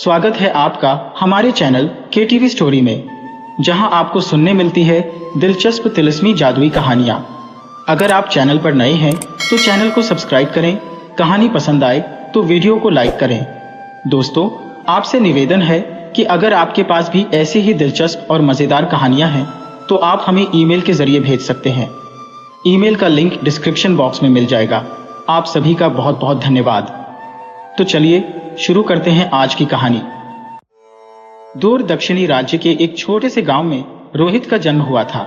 स्वागत है आपका हमारे चैनल KTV स्टोरी में, जहां आपको सुनने मिलती है दिलचस्प तिलिस्मी जादुई कहानियां। अगर आप चैनल पर नए हैं तो चैनल को सब्सक्राइब करें। कहानी पसंद आए तो वीडियो को लाइक करें। दोस्तों, आपसे निवेदन है कि अगर आपके पास भी ऐसी ही दिलचस्प और मज़ेदार कहानियां हैं तो आप हमें ईमेल के जरिए भेज सकते हैं। ईमेल का लिंक डिस्क्रिप्शन बॉक्स में मिल जाएगा। आप सभी का बहुत बहुत धन्यवाद। तो चलिए शुरू करते हैं आज की कहानी। दूर दक्षिणी राज्य के एक छोटे से गांव में रोहित का जन्म हुआ था।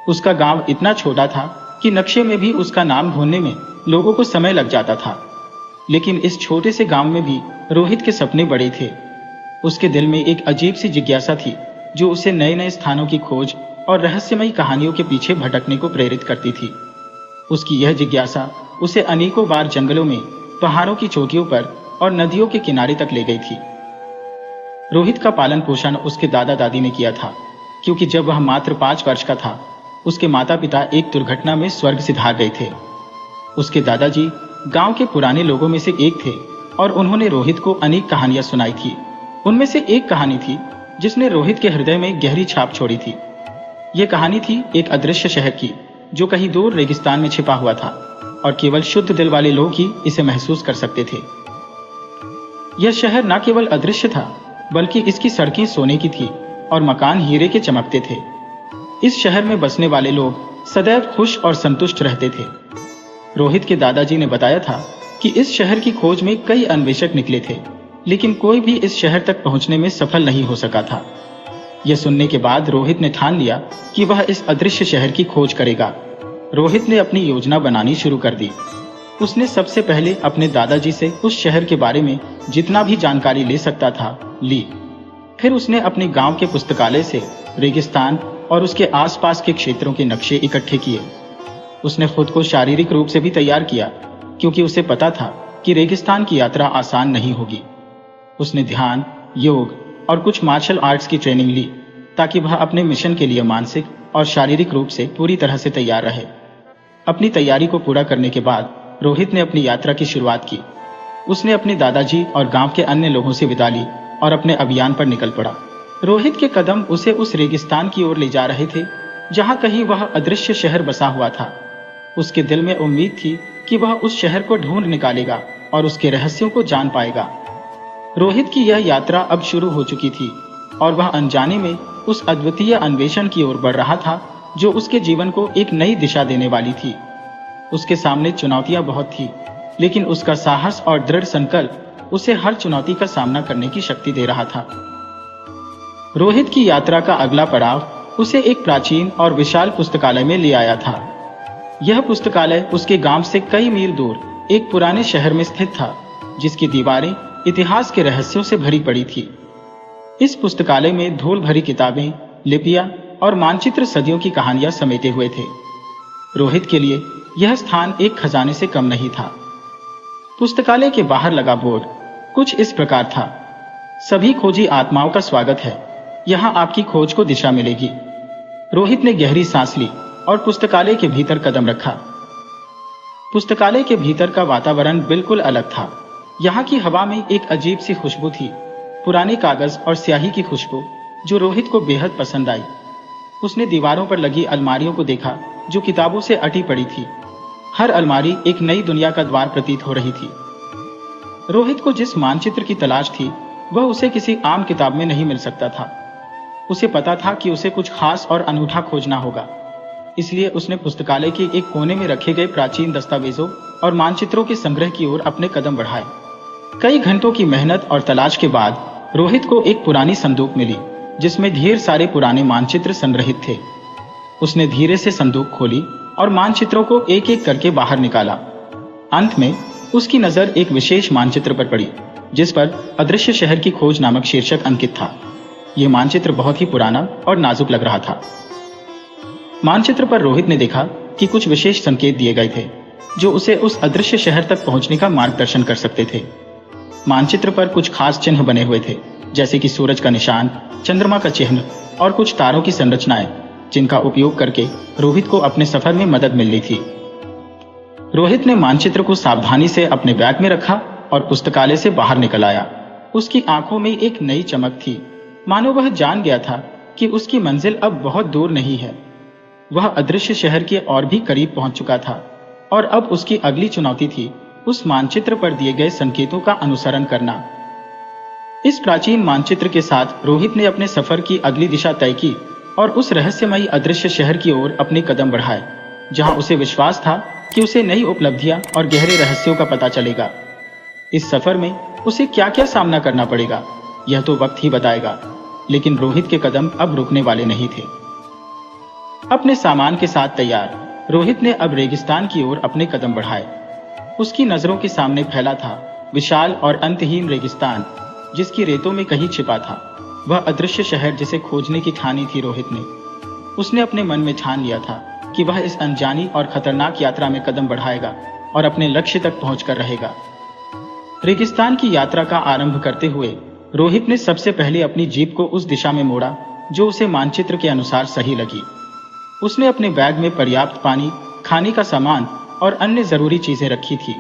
उसका गांव इतना छोटा था कि नक्शे में भी उसका नाम ढूंढने में लोगों को समय लग जाता था। लेकिन इस छोटे से गांव में भी रोहित के सपने बड़े थे। उसके दिल में एक अजीब सी जिज्ञासा थी जो उसे नए नए स्थानों की खोज और रहस्यमयी कहानियों के पीछे भटकने को प्रेरित करती थी। उसकी यह जिज्ञासा उसे अनेकों बार जंगलों में, पहाड़ों की चोटियों पर और नदियों के किनारे तक ले गई थी। रोहित का पालन पोषण उसके दादा दादी ने किया था, क्योंकि जब वह मात्र 5 वर्ष का था उसके माता पिता एक दुर्घटना में स्वर्ग सिधार गए थे। उसके दादाजी गांव के पुराने लोगों में से एक थे और उन्होंने रोहित को अनेक कहानियां सुनाई थी। उनमें से एक कहानी थी जिसने रोहित के हृदय में गहरी छाप छोड़ी थी। यह कहानी थी एक अदृश्य शहर की, जो कहीं दूर रेगिस्तान में छिपा हुआ था और केवल शुद्ध दिल वाले लोग ही इसे महसूस कर सकते थे। यह शहर न केवल अदृश्य था, बल्कि इसकी सड़कें सोने की थी और मकान हीरे के चमकते थे। इस शहर में बसने वाले लोग सदैव खुश और संतुष्ट रहते थे। रोहित के दादाजी ने बताया था कि इस शहर की खोज में कई अन्वेषक निकले थे, लेकिन कोई भी इस शहर तक पहुंचने में सफल नहीं हो सका था। यह सुनने के बाद रोहित ने ठान लिया कि वह इस अदृश्य शहर की खोज करेगा। रोहित ने अपनी योजना बनानी शुरू कर दी। उसने सबसे पहले अपने दादाजी से उस शहर के बारे में जितना भी जानकारी ले सकता था ली। फिर उसने अपने गांव के पुस्तकालय से रेगिस्तान और उसके आसपास के क्षेत्रों के नक्शे इकट्ठे किए। उसने खुद को शारीरिक रूप से भी तैयार किया, क्योंकि उसे पता था कि रेगिस्तान की यात्रा आसान नहीं होगी। उसने ध्यान, योग और कुछ मार्शल आर्ट्स की ट्रेनिंग ली, ताकि वह अपने मिशन के लिए मानसिक और शारीरिक रूप से पूरी तरह से तैयार रहे। अपनी तैयारी को पूरा करने के बाद रोहित ने अपनी यात्रा की शुरुआत की। उसने अपने दादाजी और गांव के अन्य लोगों से विदा ली और अपने अभियान पर निकल पड़ा। रोहित के कदम उसे उस रेगिस्तान की ओर ले जा रहे थे जहां कहीं वह अदृश्य शहर बसा हुआ था। उसके दिल में उम्मीद थी कि वह उस शहर को ढूंढ निकालेगा और उसके रहस्यों को जान पाएगा। रोहित की यह यात्रा अब शुरू हो चुकी थी और वह अनजाने में उस अद्वितीय अन्वेषण की ओर बढ़ रहा था जो उसके जीवन को एक नई दिशा देने वाली थी। उसके सामने चुनौतियां बहुत थी, लेकिन उसका साहस और दृढ़ संकल्प उसे हर चुनौती का सामना करने की शक्ति दे रहा था। रोहित की यात्रा का अगला पड़ाव उसे एक प्राचीन और विशाल पुस्तकालय में ले आया था। यह पुस्तकालय उसके गांव से कई मील दूर एक पुराने शहर में स्थित था, जिसकी दीवारें इतिहास के रहस्यों से भरी पड़ी थी। इस पुस्तकालय में धूल भरी किताबें, लिपियां और मानचित्र सदियों की कहानियां समेटे हुए थे। रोहित के लिए यह स्थान एक खजाने से कम नहीं था। पुस्तकालय के बाहर लगा बोर्ड कुछ इस प्रकार था: सभी खोजी आत्माओं का स्वागत है, यहां आपकी खोज को दिशा मिलेगी। रोहित ने गहरी सांस ली और पुस्तकालय के भीतर कदम रखा। पुस्तकालय के भीतर का वातावरण बिल्कुल अलग था। यहाँ की हवा में एक अजीब सी खुशबू थी, पुराने कागज और स्याही की खुशबू, जो रोहित को बेहद पसंद आई। उसने दीवारों पर लगी अलमारियों को देखा जो किताबों से अटी पड़ी थी। हर अलमारी एक नई दुनिया का द्वार प्रतीत हो रही थी। रोहित को जिस मानचित्र की तलाश थी वह उसे किसी आम किताब में नहीं मिल सकता था। उसे पता था कि उसे कुछ खास और अनूठा खोजना होगा, इसलिए उसने पुस्तकालय के एक कोने में रखे गए प्राचीन दस्तावेजों और मानचित्रों के संग्रह की ओर अपने कदम बढ़ाए। कई घंटों की मेहनत और तलाश के बाद रोहित को एक पुरानी संदूक मिली, जिसमें ढेर सारे पुराने मानचित्र संग्रहित थे। उसने धीरे से संदूक खोली और मानचित्रों को एक एक करके बाहर निकाला। अंत में उसकी नजर एक विशेष मानचित्र पर पड़ी, जिस पर अदृश्य शहर की खोज नामक शीर्षक अंकित था। यह मानचित्र बहुत ही पुराना और नाजुक लग रहा था। मानचित्र पर रोहित ने देखा कि कुछ विशेष संकेत दिए गए थे जो उसे उस अदृश्य शहर तक पहुंचने का मार्गदर्शन कर सकते थे। मानचित्र पर कुछ खास चिन्ह बने हुए थे, जैसे कि सूरज का निशान, चंद्रमा का चिन्ह और कुछ तारों की संरचनाएं, जिनका उपयोग करके रोहित को अपने सफर में मदद मिलनी थी। रोहित ने मानचित्र को सावधानी से अपने बैग में रखा और पुस्तकालय से बाहर निकल आया। उसकी आंखों में एक नई चमक थी, मानो वह जान गया था कि उसकी मंजिल अब बहुत दूर नहीं है। वह अदृश्य शहर के और भी करीब पहुंच चुका था और अब उसकी अगली चुनौती थी उस मानचित्र पर दिए गए संकेतों का अनुसरण करना। इस प्राचीन मानचित्र के साथ रोहित ने अपने सफर की अगली दिशा तय की और उस रहस्यमयी अदृश्य शहर की ओर अपने कदम बढ़ाए, जहां उसे विश्वास था कि उसे नई उपलब्धियां और गहरे रहस्यों का पता चलेगा। इस सफर में उसे क्या क्या सामना करना पड़ेगा, यह तो वक्त ही बताएगा, लेकिन रोहित के कदम अब रुकने वाले नहीं थे। अपने सामान के साथ तैयार रोहित ने अब रेगिस्तान की ओर अपने कदम बढ़ाए। उसकी नजरों के सामने फैला था विशाल और अंतहीन रेगिस्तान, जिसकी रेतों में कहीं छिपा था वह अदृश्य शहर जिसे खोजने की ठानी थी रोहित ने। उसने अपने मन में ठान लिया था कि वह इस अनजानी और खतरनाक यात्रा में कदम बढ़ाएगा और अपने लक्ष्य तक पहुंचकर रहेगा। रेगिस्तान की यात्रा का आरंभ करते हुए रोहित ने सबसे पहले अपनी जीप को उस दिशा में मोड़ा जो उसे मानचित्र के अनुसार सही लगी। उसने अपने बैग में पर्याप्त पानी, खाने का सामान और अन्य जरूरी चीजें रखी थी।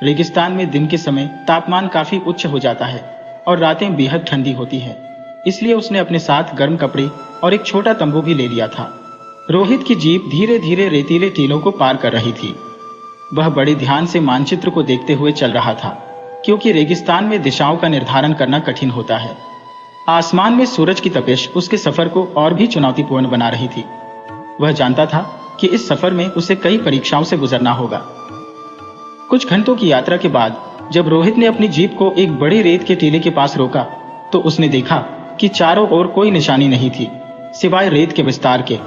रेगिस्तान में दिन के समय तापमान काफी उच्च हो जाता है और रातें बेहद ठंडी होती है, इसलिए उसने अपने साथ गर्म कपड़े और एक छोटा तंबू भी ले लिया था। रोहित की जीप धीरे धीरे रेतीले टीलों को पार कर रही थी। वह बड़े ध्यान से मानचित्र को देखते हुए चल रहा था, क्योंकि रेगिस्तान में दिशाओं का निर्धारण करना कठिन होता है। आसमान में सूरज की तपिश उसके सफर को और भी चुनौतीपूर्ण बना रही थी। वह जानता था कि इस सफर में उसे कई परीक्षाओं से गुजरना होगा। कुछ घंटों की यात्रा के बाद जब रोहित ने अपनी जीप को एक बड़े रेत के टीले के पास रोका, तो उसने देखा कि चारों ओर कोई निशानी नहीं थी सिवाय रेत के विस्तार के।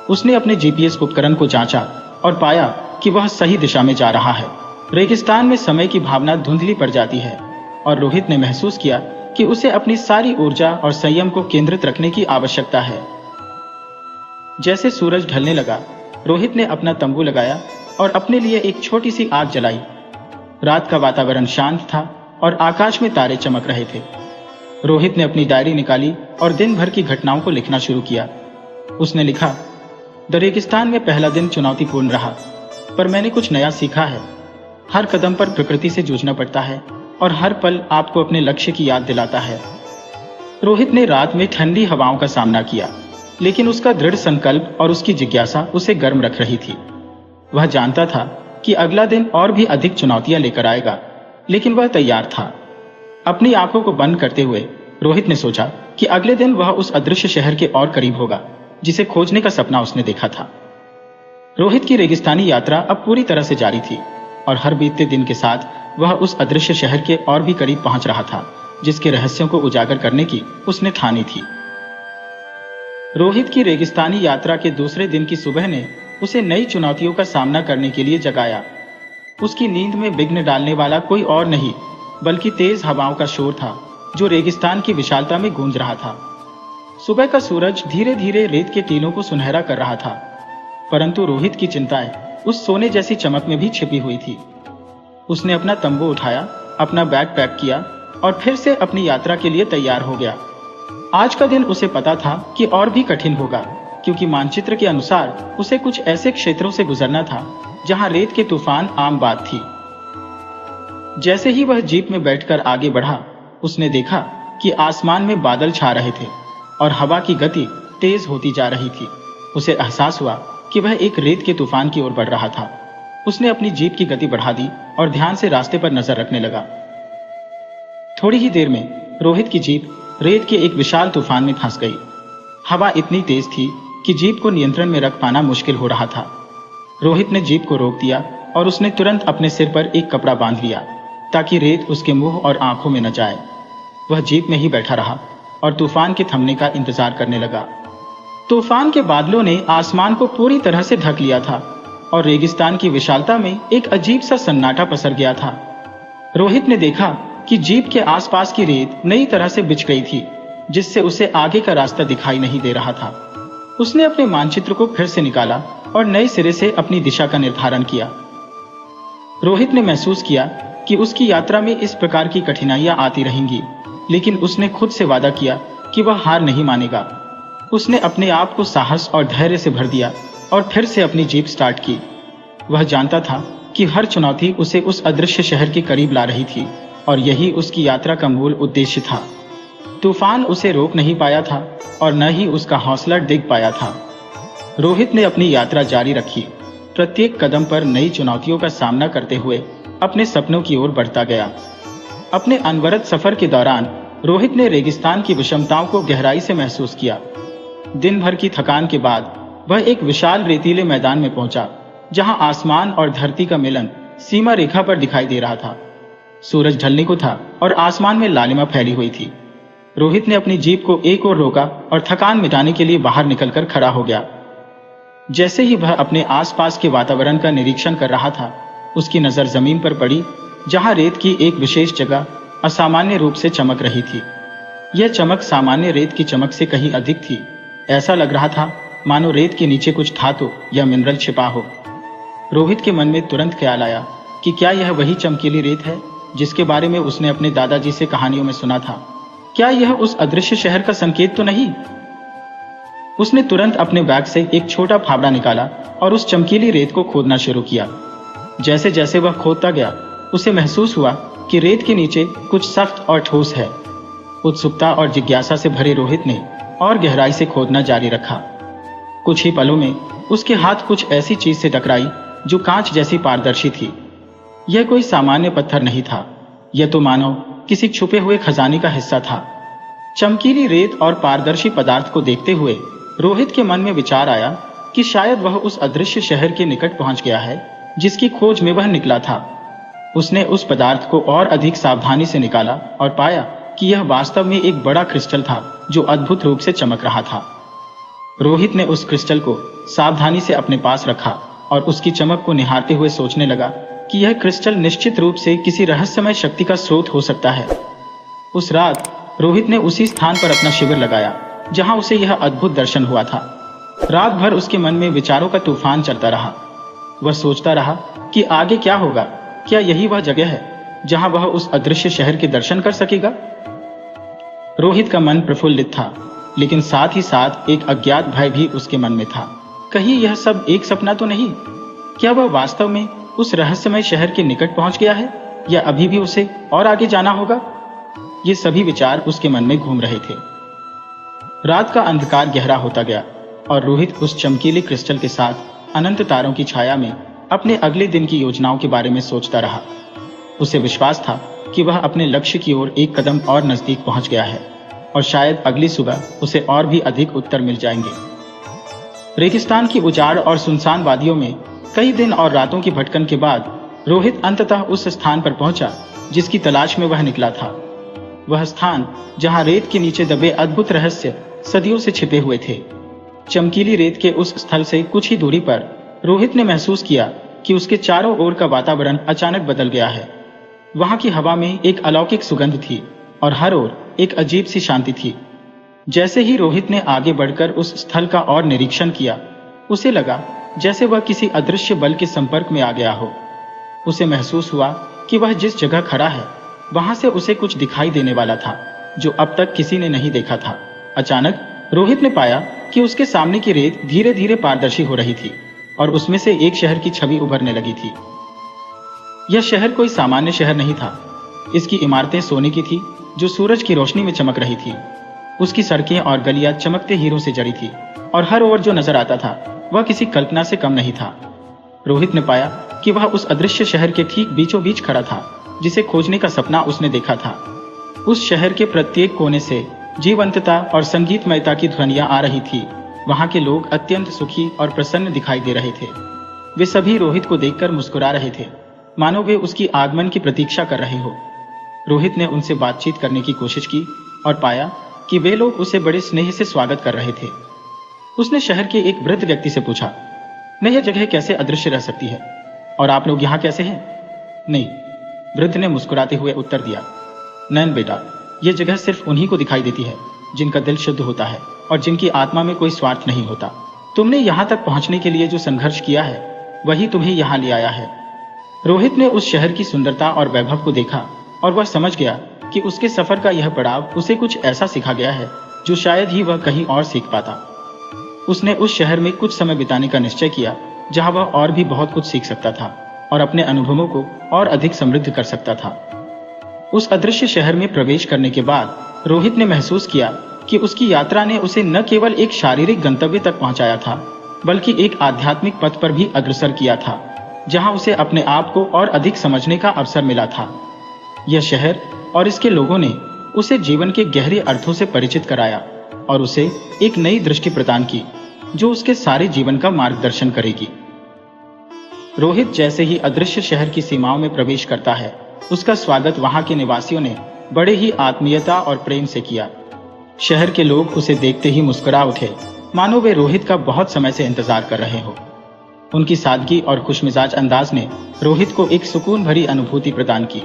उसने अपने जीपीएस उपकरण को जांचा और पाया कि वह सही दिशा में जा रहा है। रेगिस्तान में समय की भावना धुंधली पड़ जाती है और रोहित ने महसूस किया कि उसे अपनी सारी ऊर्जा और संयम को केंद्रित रखने की आवश्यकता है। जैसे सूरज ढलने लगा, रोहित ने अपना तंबू लगाया और अपने लिए एक छोटी सी आग जलाई। रात का वातावरण शांत था और आकाश में तारे चमक रहे थे। रोहित ने अपनी डायरी निकाली और दिन भर की घटनाओं को लिखना शुरू किया। उसने लिखा, रेगिस्तान में पहला दिन चुनौतीपूर्ण रहा, पर मैंने कुछ नया सीखा है। हर कदम पर प्रकृति से जूझना पड़ता है और हर पल आपको अपने लक्ष्य की याद दिलाता है। रोहित ने रात में ठंडी हवाओं का सामना किया, लेकिन उसका दृढ़ संकल्प और उसकी जिज्ञासा उसे गर्म रख रही थी। वह जानता था कि अगला दिन और भी अधिक चुनौतियां लेकर आएगा, लेकिन वह तैयार था। अपनी आंखों को बंद करते हुए रोहित ने सोचा कि अगले दिन वह उस अदृश्य शहर के और करीब होगा जिसे खोजने का सपना उसने देखा था। रोहित की रेगिस्तानी यात्रा अब पूरी तरह से जारी थी और हर बीतते दिन के साथ वह उस अदृश्य शहर के और भी करीब पहुंच रहा था जिसके रहस्यों को उजागर करने की उसने ठानी थी। रोहित की रेगिस्तानी यात्रा के दूसरे दिन की सुबह ने उसे नई चुनौतियों का सामना करने के लिए जगाया। उसकी नींद में विघ्न डालने वाला कोई और नहीं बल्कि तेज हवाओं का शोर था जो रेगिस्तान की विशालता में गूंज रहा था। सुबह का सूरज धीरे धीरे रेत के टीलों को सुनहरा कर रहा था, परंतु रोहित की चिंताएं उस सोने जैसी चमक में भी छिपी हुई थी। उसने अपना तंबू उठाया, अपना बैग पैक किया और फिर से अपनी यात्रा के लिए तैयार हो गया। आज का दिन उसे पता था कि और भी कठिन होगा, क्योंकि मानचित्र के अनुसार उसे कुछ ऐसे क्षेत्रों से गुजरना था जहां रेत के तूफान आम बात थी। जैसे ही वह जीप में बैठकर आगे बढ़ा, उसने देखा कि आसमान में बादल छा रहे थे और हवा की गति तेज होती जा रही थी। उसे एहसास हुआ कि वह एक रेत के तूफान की ओर बढ़ रहा था। उसने अपनी जीप की गति बढ़ा दी और ध्यान से रास्ते पर नजर रखने लगा। थोड़ी ही देर में रोहित की जीप रेत के एक विशाल तूफान में फंस गई। हवा इतनी तेज थी कि जीप को नियंत्रण में रख पाना मुश्किल हो रहा था। रोहित ने जीप को रोक दिया और उसने तुरंत अपने सिर पर एक कपड़ा बांध लिया ताकि रेत उसके मुंह और आंखों में न जाए। वह जीप में ही बैठा रहा और तूफान के थमने का इंतजार करने लगा। तूफान के बादलों ने आसमान को पूरी तरह से ढक लिया था और रेगिस्तान की विशालता में एक अजीब सा सन्नाटा पसर गया था। रोहित ने देखा कि जीप के आसपास की रेत नई तरह से बिछ गई थी, जिससे उसे आगे का रास्ता दिखाई नहीं दे रहा था। उसने अपने मानचित्र को फिर से निकाला और नए सिरे से अपनी दिशा का निर्धारण किया। रोहित ने महसूस किया कि उसकी यात्रा में इस प्रकार की कठिनाइयां आती रहेंगी, लेकिन उसने खुद से वादा किया कि वह हार नहीं मानेगा। उसने अपने आप को साहस और धैर्य से भर दिया और फिर से अपनी जीप स्टार्ट की। वह जानता था कि हर चुनौती उसे उस अदृश्य शहर के करीब ला रही थी और यही उसकी यात्रा का मूल उद्देश्य था। तूफान उसे रोक नहीं पाया था और न ही उसका हौसला डिग पाया था। रोहित ने अपनी यात्रा जारी रखी, प्रत्येक कदम पर नई चुनौतियों का सामना करते हुए अपने सपनों की ओर बढ़ता गया। अपने अनवरत सफर के दौरान रोहित ने रेगिस्तान की विषमताओं को गहराई से महसूस किया। दिन भर की थकान के बाद वह एक विशाल रेतीले मैदान में पहुंचा, जहां आसमान और धरती का मिलन सीमा रेखा पर दिखाई दे रहा था। सूरज ढलने को था और आसमान में लालिमा फैली हुई थी। रोहित ने अपनी जीप को एक ओर रोका और थकान मिटाने के लिए बाहर निकलकर खड़ा हो गया। जैसे ही वह अपने आसपास के वातावरण का निरीक्षण कर रहा था, उसकी नजर जमीन पर पड़ी, जहां रेत की एक विशेष जगह असामान्य रूप से चमक रही थी। यह चमक सामान्य रेत की चमक से कहीं अधिक थी। ऐसा लग रहा था मानो रेत के नीचे कुछ धातु या मिनरल छिपा हो। रोहित के मन में तुरंत ख्याल आया कि क्या यह वही चमकीली रेत है जिसके बारे में उसने अपने दादाजी से कहानियों में सुना था। क्या यह उस अदृश्य शहर का संकेत तो नहीं? उसने तुरंत अपने बैग से एक छोटा फावड़ा निकाला और उस चमकीली रेत को खोदना शुरू किया। जैसे जैसे वह खोदता गया, उसे महसूस हुआ कि रेत के नीचे कुछ सख्त और ठोस है। उत्सुकता और जिज्ञासा से भरे रोहित ने और गहराई से खोदना जारी रखा। कुछ ही पलों में उसके हाथ कुछ ऐसी चीज से टकराई जो कांच जैसी पारदर्शी थी। यह कोई सामान्य पत्थर नहीं था, यह तो मानो किसी छुपे हुए खजाने का हिस्सा था। चमकीली रेत और पारदर्शी पदार्थ को देखते हुए रोहित के मन में विचार आया कि शायद वह उस अदृश्य शहर के निकट पहुंच गया है जिसकी खोज में वह निकला था। उसने उस पदार्थ को और अधिक सावधानी से निकाला और पाया कि यह वास्तव में एक बड़ा क्रिस्टल था जो अद्भुत रूप से चमक रहा था। रोहित ने उस क्रिस्टल को सावधानी से अपने पास रखा और उसकी चमक को निहारते हुए सोचने लगा कि यह क्रिस्टल निश्चित रूप से किसी रहस्यमय शक्ति का स्रोत हो सकता है। उस रात रोहित ने उसी स्थान पर अपना शिविर लगाया जहां उसे यह अद्भुत दर्शन हुआ था। रात भर उसके मन में विचारों का तूफान चलता रहा। वह सोचता रहा कि आगे क्या होगा। क्या यही वह जगह है जहां वह उस अदृश्य शहर के दर्शन कर सकेगा? रोहित का मन प्रफुल्लित था, लेकिन साथ ही साथ एक अज्ञात भय भी उसके मन में था। कहीं यह सब एक सपना तो नहीं? क्या वह वास्तव में उस रहस्यमय शहर के निकट पहुंच गया है या अभी भी उसे और आगे जाना होगा? ये सभी विचार उसके मन में घूम रहे थे। रात का अंधकार गहरा होता गया और रोहित उस चमकीले क्रिस्टल के साथ अनंत तारों की छाया में अपने अगले दिन की योजनाओं के बारे में सोचता रहा। उसे विश्वास था कि वह अपने लक्ष्य की ओर एक कदम और नजदीक पहुंच गया है और शायद अगली सुबह उसे और भी अधिक उत्तर मिल जाएंगे। रेगिस्तान की उजाड़ और सुनसान वादियों में कई दिन और रातों की भटकन के बाद रोहित अंततः उस स्थान पर पहुंचा जिसकी तलाश में वह निकला था। वह स्थान जहां रेत के नीचे दबे अद्भुत रहस्य सदियों से छिपे हुए थे। चमकीली रेत के उस स्थल से कुछ ही दूरी पर रोहित ने महसूस किया कि उसके चारों ओर का वातावरण अचानक बदल गया है। वहां की हवा में एक अलौकिक सुगंध थी और हर ओर एक अजीब सी शांति थी। जैसे ही रोहित ने आगे बढ़कर उस स्थल का और निरीक्षण किया, उसे लगा जैसे वह किसी अदृश्य बल के संपर्क में आ गया हो। उसे महसूस हुआ कि वह जिस जगह खड़ा है वहां से उसे कुछ दिखाई देने वाला था जो अब तक किसी ने नहीं देखा था। अचानक रोहित ने पाया कि उसके सामने की रेत धीरे धीरे पारदर्शी हो रही थी और उसमें से एक शहर की छवि उभरने लगी थी। यह शहर कोई सामान्य शहर नहीं था। इसकी इमारतें सोने की थी जो सूरज की रोशनी में चमक रही थी। उसकी सड़कें और गलियां चमकते हीरों से जड़ी थी और हर ओर जो नजर आता था वह किसी कल्पना से कम नहीं था। रोहित ने पाया कि वह उस अदृश्य शहर के ठीक बीचों बीच खड़ा था जिसे खोजने का सपना उसने देखा था। उस शहर के प्रत्येक कोने से जीवंतता और संगीतमयता की ध्वनियां आ रही थी। वहां के लोग अत्यंत सुखी और प्रसन्न दिखाई दे रहे थे। वे सभी रोहित को देखकर मुस्कुरा रहे थे, मानो वे उसकी आगमन की प्रतीक्षा कर रहे हो। रोहित ने उनसे बातचीत करने की कोशिश की और पाया कि वे लोग उसे बड़े स्नेह से स्वागत कर रहे थे। उसने शहर के एक वृद्ध व्यक्ति से पूछा, "मैं यह जगह कैसे अदृश्य रह सकती है और आप लोग यहाँ कैसे हैं?" "नहीं," वृद्ध ने मुस्कुराते हुए उत्तर दिया, "नयन बेटा, यह जगह सिर्फ उन्हीं को दिखाई देती है जिनका दिल शुद्ध होता है और जिनकी आत्मा में कोई स्वार्थ नहीं होता। तुमने यहाँ तक पहुँचने के लिए जो संघर्ष किया है वही तुम्हें यहाँ ले आया है। रोहित ने उस शहर की सुंदरता और वैभव को देखा और वह समझ गया कि उसके सफर का यह पड़ाव उसे कुछ ऐसा सिखा गया है जो शायद ही वह कहीं और सीख पाता। उसने उस शहर में कुछ समय बिताने का निश्चय किया जहां वह और भी बहुत कुछ सीख सकता था और अपने अनुभवों को और अधिक समृद्ध कर सकता था। उस अदृश्य शहर में प्रवेश करने के बाद रोहित ने महसूस किया कि उसकी यात्रा ने उसे न केवल एक शारीरिक गंतव्य तक पहुंचाया था, बल्कि एक आध्यात्मिक पथ पर भी अग्रसर किया था, जहां उसे अपने आप को और अधिक समझने का अवसर मिला था। यह शहर और इसके लोगों ने उसे जीवन के गहरे अर्थों से परिचित कराया और उसे एक नई दृष्टि प्रदान की, जो उसके सारे जीवन का मार्गदर्शन करेगी। रोहित जैसे ही अदृश्य शहर की सीमाओं में प्रवेश करता है, उसका स्वागत वहां के निवासियों ने बड़े ही आत्मीयता और प्रेम से किया। शहर के लोग उसे देखते ही मुस्कुरा उठे, मानो वे रोहित का बहुत समय से इंतजार कर रहे हो। उनकी सादगी और खुशमिजाज अंदाज ने रोहित को एक सुकून भरी अनुभूति प्रदान की।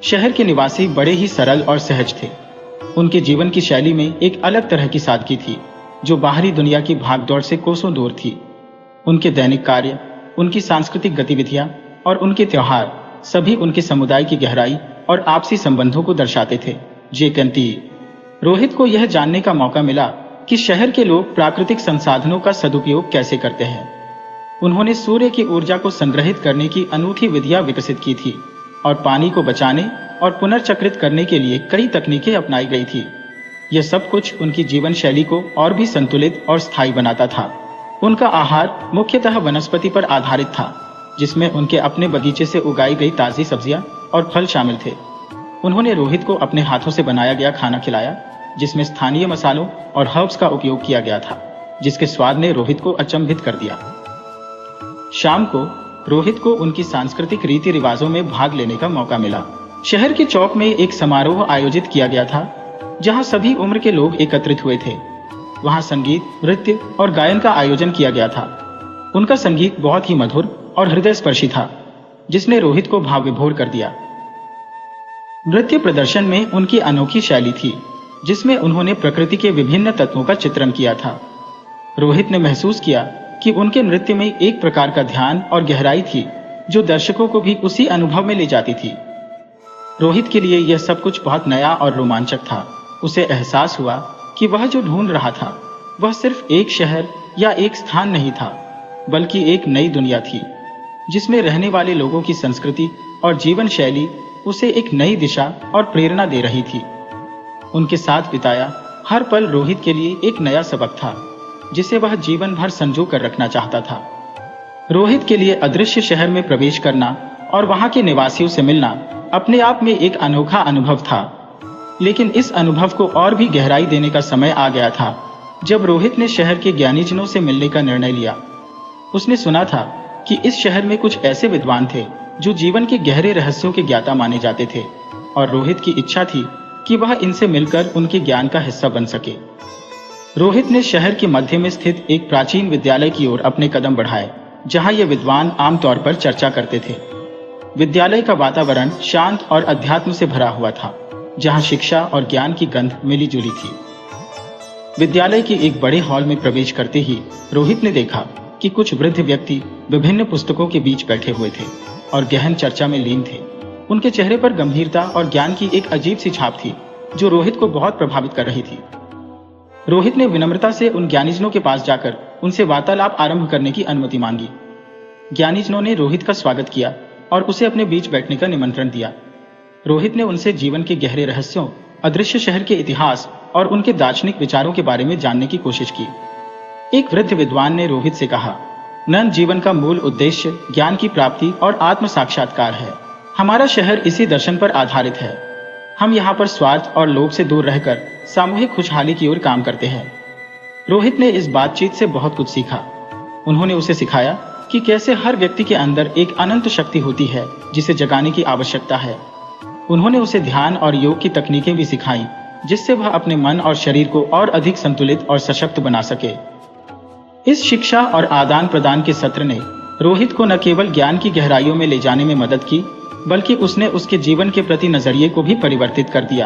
शहर के निवासी बड़े ही सरल और सहज थे। उनके जीवन की शैली में एक अलग तरह की सादगी थी, जो बाहरी दुनिया की भागदौड़ से कोसों दूर थी। उनके दैनिक कार्य, उनकी सांस्कृतिक गतिविधियां और उनके त्योहार सभी उनके समुदाय की गहराई और आपसी संबंधों को दर्शाते थे। रोहित को यह जानने का मौका मिला कि शहर के लोग प्राकृतिक संसाधनों का सदुपयोग कैसे करते हैं। उन्होंने सूर्य की ऊर्जा को संग्रहित करने की अनूठी विधियां विकसित की थी और पानी को बचाने और पुनर्चक्रित करने के लिए कई तकनीकें अपनाई गई थी। यह सब कुछ उनकी जीवन शैली को और भी संतुलित और स्थायी बनाता था। उनका आहार मुख्यतः वनस्पति पर आधारित था, जिसमें उनके अपने बगीचे से उगाई गई ताज़ी सब्जियां और फल शामिल थे। उन्होंने रोहित को अपने हाथों से बनाया गया खाना खिलाया, जिसमें स्थानीय मसालों और हर्ब्स का उपयोग किया गया था, जिसके स्वाद ने रोहित को अचंभित कर दिया। शाम को रोहित को उनकी सांस्कृतिक रीति रिवाजों में भाग लेने का मौका मिला। शहर के चौक में एक समारोह आयोजित किया गया था, जहां सभी उम्र के लोग एकत्रित हुए थे। वहां संगीत, नृत्य और गायन का आयोजन किया गया था। उनका संगीत बहुत ही मधुर और हृदयस्पर्शी था, जिसने रोहित को भाव विभोर कर दिया। नृत्य प्रदर्शन में उनकी अनोखी शैली थी, जिसमें उन्होंने प्रकृति के विभिन्न तत्वों का चित्रण किया था। रोहित ने महसूस किया कि उनके नृत्य में एक प्रकार का ध्यान और गहराई थी, जो दर्शकों को भी उसी अनुभव में ले जाती थी। रोहित के लिए यह सब कुछ बहुत नया और रोमांचक था। उसे एहसास हुआ कि वह जो ढूंढ रहा था, वह सिर्फ एक शहर या एक स्थान नहीं था, बल्कि एक नई दुनिया थी, जिसमें रहने वाले लोगों की संस्कृति और जीवन शैली उसे एक नई दिशा और प्रेरणा दे रही थी। उनके साथ बिताया हर पल रोहित के लिए एक नया सबक था, जिसे वह जीवन भर संजो कर रखना चाहता था। रोहित के लिए अदृश्य शहर में प्रवेश करना और वहां के निवासियों से मिलना अपने आप में एक अनोखा अनुभव था, लेकिन इस अनुभव को और भी गहराई देने का समय आ गया था, जब रोहित ने शहर के ज्ञानीजनों से मिलने का निर्णय लिया। उसने सुना था कि इस शहर में कुछ ऐसे विद्वान थे जो जीवन के गहरे रहस्यों के ज्ञाता माने जाते थे, और रोहित की इच्छा थी कि वह इनसे मिलकर उनके ज्ञान का हिस्सा बन सके। रोहित ने शहर के मध्य में स्थित एक प्राचीन विद्यालय की ओर अपने कदम बढ़ाए, जहां ये विद्वान आमतौर पर चर्चा करते थे। विद्यालय का वातावरण शांत और अध्यात्म से भरा हुआ था, जहां शिक्षा और ज्ञान की गंध मिली जुली थी। विद्यालय के एक बड़े हॉल में प्रवेश करते ही रोहित ने देखा कि कुछ वृद्ध व्यक्ति विभिन्न पुस्तकों के बीच बैठे हुए थे और गहन चर्चा में लीन थे। उनके चेहरे पर गंभीरता और ज्ञान की एक अजीब सी छाप थी, जो रोहित को बहुत प्रभावित कर रही थी। रोहित ने विनम्रता से उन ज्ञानीजनों के पास जाकर उनसे वार्तालाप आरंभ करने की अनुमति मांगी। ज्ञानीजनों ने रोहित का स्वागत किया और उसे अपने बीच बैठने का निमंत्रण दिया। रोहित ने उनसे जीवन के गहरे रहस्यों, अदृश्य शहर के इतिहास और उनके दार्शनिक विचारों के बारे में जानने की कोशिश की। एक वृद्ध विद्वान ने रोहित से कहा, नंद जीवन का मूल उद्देश्य ज्ञान की प्राप्ति और आत्म साक्षात्कार है। हमारा शहर इसी दर्शन पर आधारित है। हम यहाँ पर स्वार्थ और लोभ से दूर रहकर सामूहिक खुशहाली की ओर काम करते हैं। रोहित ने इस बातचीत से बहुत कुछ सीखा। उन्होंने उसे सिखाया कि कैसे हर व्यक्ति के अंदर एक अनंत शक्ति होती है, जिसे जगाने की आवश्यकता है। उन्होंने उसे ध्यान और योग की तकनीकें भी सिखाई, जिससे वह अपने मन और शरीर को और अधिक संतुलित और सशक्त बना सके। इस शिक्षा और आदान प्रदान के सत्र ने रोहित को न केवल ज्ञान की गहराइयों में ले जाने में मदद की, बल्कि उसने उसके जीवन के प्रति नजरिए को भी परिवर्तित कर दिया।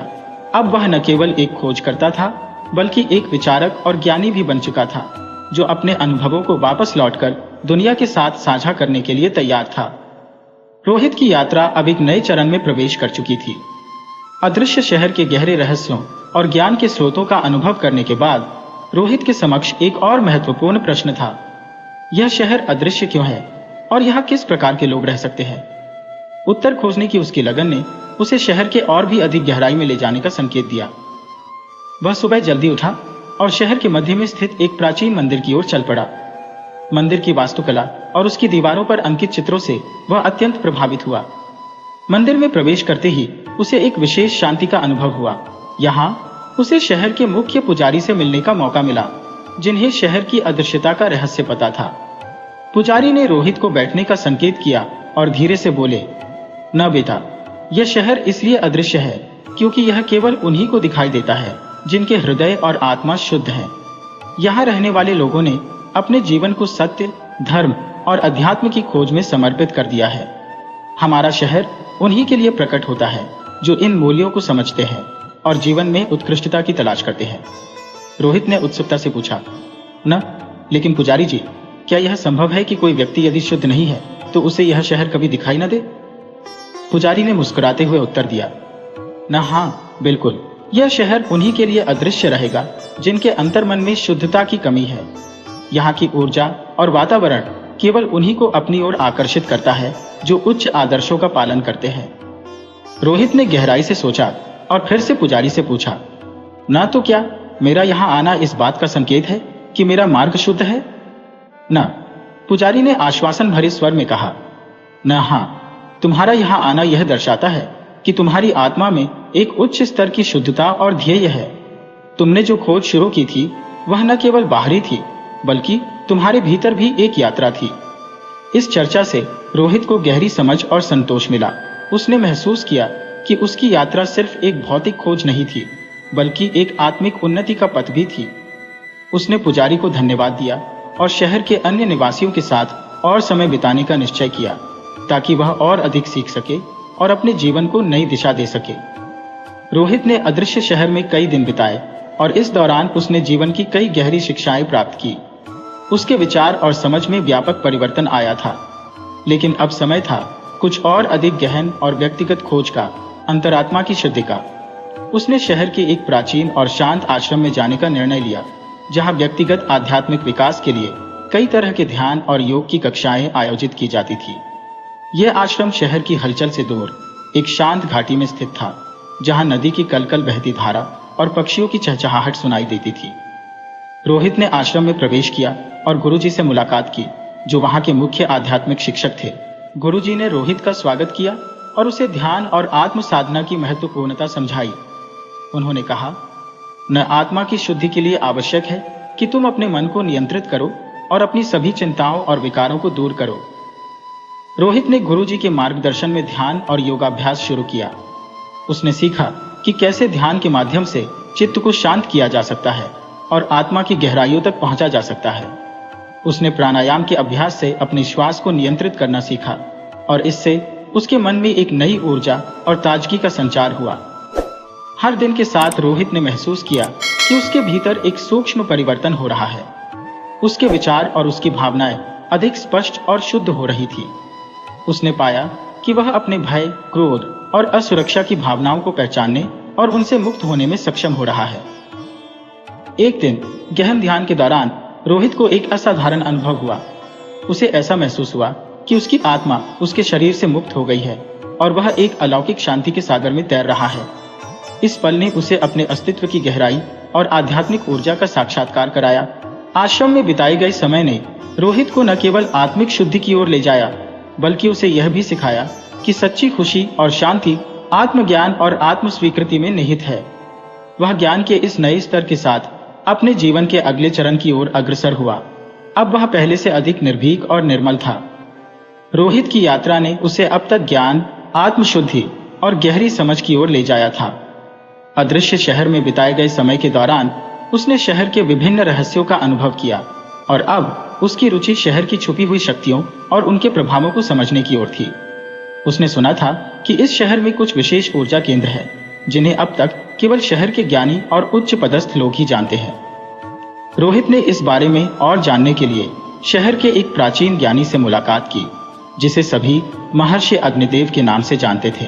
अब वह न केवल एक खोजकर्ता था, बल्कि एक विचारक और ज्ञानी भी बन चुका था, जो अपने अनुभवों को वापस लौटकर दुनिया के साथ साझा करने के लिए तैयार था। रोहित की यात्रा अब एक नए चरण में प्रवेश कर चुकी थी। अदृश्य शहर के गहरे रहस्यों और ज्ञान के स्रोतों का अनुभव करने के बाद रोहित के समक्ष एक और महत्वपूर्ण प्रश्न था। यह शहर अदृश्य क्यों है और यहाँ किस प्रकार के लोग रह सकते हैं? उत्तर खोजने की उसकी लगन ने उसे शहर के और भी अधिक गहराई में ले जाने का संकेत दिया। वह सुबह जल्दी उठा और शहर के मध्य में स्थित एक प्राचीन मंदिर की ओर चल पड़ा। मंदिर की वास्तुकला और उसकी दीवारों पर अंकित चित्रों से वह अत्यंत प्रभावित हुआ। मंदिर में प्रवेश करते ही उसे एक विशेष शांति का अनुभव हुआ। यहाँ उसे शहर के मुख्य पुजारी से मिलने का मौका मिला, जिन्हें शहर की अदृश्यता का रहस्य पता था। पुजारी ने रोहित को बैठने का संकेत किया और धीरे से बोले, न बेटा, यह शहर इसलिए अदृश्य है क्योंकि यह केवल उन्हीं को दिखाई देता है जिनके हृदय और आत्मा शुद्ध हैं। यहाँ रहने वाले लोगों ने अपने जीवन को सत्य, धर्म और अध्यात्म की खोज में समर्पित कर दिया है। हमारा शहर उन्हीं के लिए प्रकट होता है जो इन मूल्यों को समझते हैं और जीवन में उत्कृष्टता की तलाश करते हैं। रोहित ने उत्सुकता से पूछा, न, लेकिन पुजारी जी, क्या यह संभव है कि कोई व्यक्ति यदि शुद्ध नहीं है तो उसे यह शहर कभी दिखाई न दे? पुजारी ने मुस्कुराते हुए उत्तर दिया, न, हाँ बिल्कुल, यह शहर उन्हीं के लिए अदृश्य रहेगा जिनके अंतर्मन में शुद्धता की कमी है। यहाँ की ऊर्जा और वातावरण केवल उन्हीं को अपनी ओर आकर्षित करता है जो उच्च आदर्शों का पालन करते हैं। रोहित ने गहराई से सोचा और फिर से पुजारी से पूछा, ना तो क्या मेरा यहाँ आना इस बात का संकेत है कि मेरा मार्ग शुद्ध है? न, पुजारी ने आश्वासन भरे स्वर में कहा, न, हाँ, तुम्हारा यहाँ आना यह दर्शाता है कि तुम्हारी आत्मा में एक उच्च स्तर की शुद्धता और ध्येय है। तुमने जो खोज शुरू की थी वह न केवल बाहरी थी बल्कि तुम्हारे भीतर भी एक यात्रा थी। इस चर्चा से रोहित को गहरी समझ और संतोष मिला। उसने महसूस किया कि उसकी यात्रा सिर्फ एक भौतिक खोज नहीं थी बल्कि एक आत्मिक उन्नति का पथ भी थी। उसने पुजारी को धन्यवाद दिया और शहर के अन्य निवासियों के साथ और समय बिताने का निश्चय किया ताकि वह और अधिक सीख सके और अपने जीवन को नई दिशा दे सके। रोहित ने अदृश्य शहर में कई दिन बिताए और इस दौरान उसने जीवन की कई गहरी शिक्षाएं प्राप्त की। उसके विचार और समझ में व्यापक परिवर्तन आया था, लेकिन अब समय था कुछ और अधिक गहन और व्यक्तिगत खोज का, अंतरात्मा की शुद्धि का। उसने शहर के एक प्राचीन और शांत आश्रम में जाने का निर्णय लिया, जहां व्यक्तिगत आध्यात्मिक विकास के लिए कई तरह के ध्यान और योग की कक्षाएं आयोजित की जाती थी। यह आश्रम शहर की हलचल से दूर एक शांत घाटी में स्थित था, जहां नदी की कलकल बहती धारा और पक्षियों की चहचहाहट सुनाई देती थी। रोहित ने आश्रम में प्रवेश किया और गुरुजी से मुलाकात की, जो वहां के मुख्य आध्यात्मिक शिक्षक थे। गुरुजी ने रोहित का स्वागत किया और उसे ध्यान और आत्म साधना की महत्वपूर्णता समझाई। उन्होंने कहा, न आत्मा की शुद्धि के लिए आवश्यक है कि तुम अपने मन को नियंत्रित करो और अपनी सभी चिंताओं और विकारों को दूर करो। रोहित ने गुरुजी के मार्गदर्शन में ध्यान और योगाभ्यास शुरू किया। उसने सीखा कि कैसे ध्यान के माध्यम से चित्त को शांत किया जा सकता है और आत्मा की गहराइयों तक पहुंचा जा सकता है। उसने प्राणायाम के अभ्यास से अपने श्वास को नियंत्रित करना सीखा और इससे उसके मन में एक नई ऊर्जा और ताजगी का संचार हुआ। हर दिन के साथ रोहित ने महसूस किया कि उसके भीतर एक सूक्ष्म परिवर्तन हो रहा है। उसके विचार और उसकी भावनाएं अधिक स्पष्ट और शुद्ध हो रही थी। उसने पाया कि वह अपने भय, क्रोध और असुरक्षा की भावनाओं को पहचानने और उनसे मुक्त होने में सक्षम हो रहा है। एक दिन गहन ध्यान के दौरान रोहित को एक असाधारण अनुभव हुआ। उसे ऐसा महसूस हुआ कि उसकी आत्मा उसके शरीर से मुक्त हो गई है और वह एक अलौकिक शांति के सागर में तैर रहा है। इस पल ने उसे अपने अस्तित्व की गहराई और आध्यात्मिक ऊर्जा का साक्षात्कार कराया। आश्रम में बिताए गए समय ने रोहित को न केवल आत्मिक शुद्धि की ओर ले जाया, बल्कि उसे यह भी सिखाया कि सच्ची खुशी और शांति आत्मज्ञान और आत्म स्वीकृति में निहित है। वह ज्ञान के इस नए स्तर के साथ अपने जीवन के अगले चरण की ओर अग्रसर हुआ। अब वह पहले से अधिक निर्भीक और निर्मल था। रोहित की यात्रा ने उसे अब तक ज्ञान, आत्मशुद्धि और गहरी समझ की ओर ले जाया था। अदृश्य शहर में बिताए गए समय के दौरान उसने शहर के विभिन्न रहस्यों का अनुभव किया और अब उसकी रुचि शहर की छुपी हुई शक्तियों और उनके प्रभावों को समझने की ओर थी। उसने सुना था कि इस शहर में कुछ विशेष ऊर्जा केंद्र हैं, जिन्हें अब तक केवल शहर के ज्ञानी और उच्च पदस्थ लोग ही जानते हैं। रोहित ने इस बारे में और जानने के लिए शहर के एक प्राचीन ज्ञानी से मुलाकात की, जिसे सभी महर्षि अग्निदेव के नाम से जानते थे।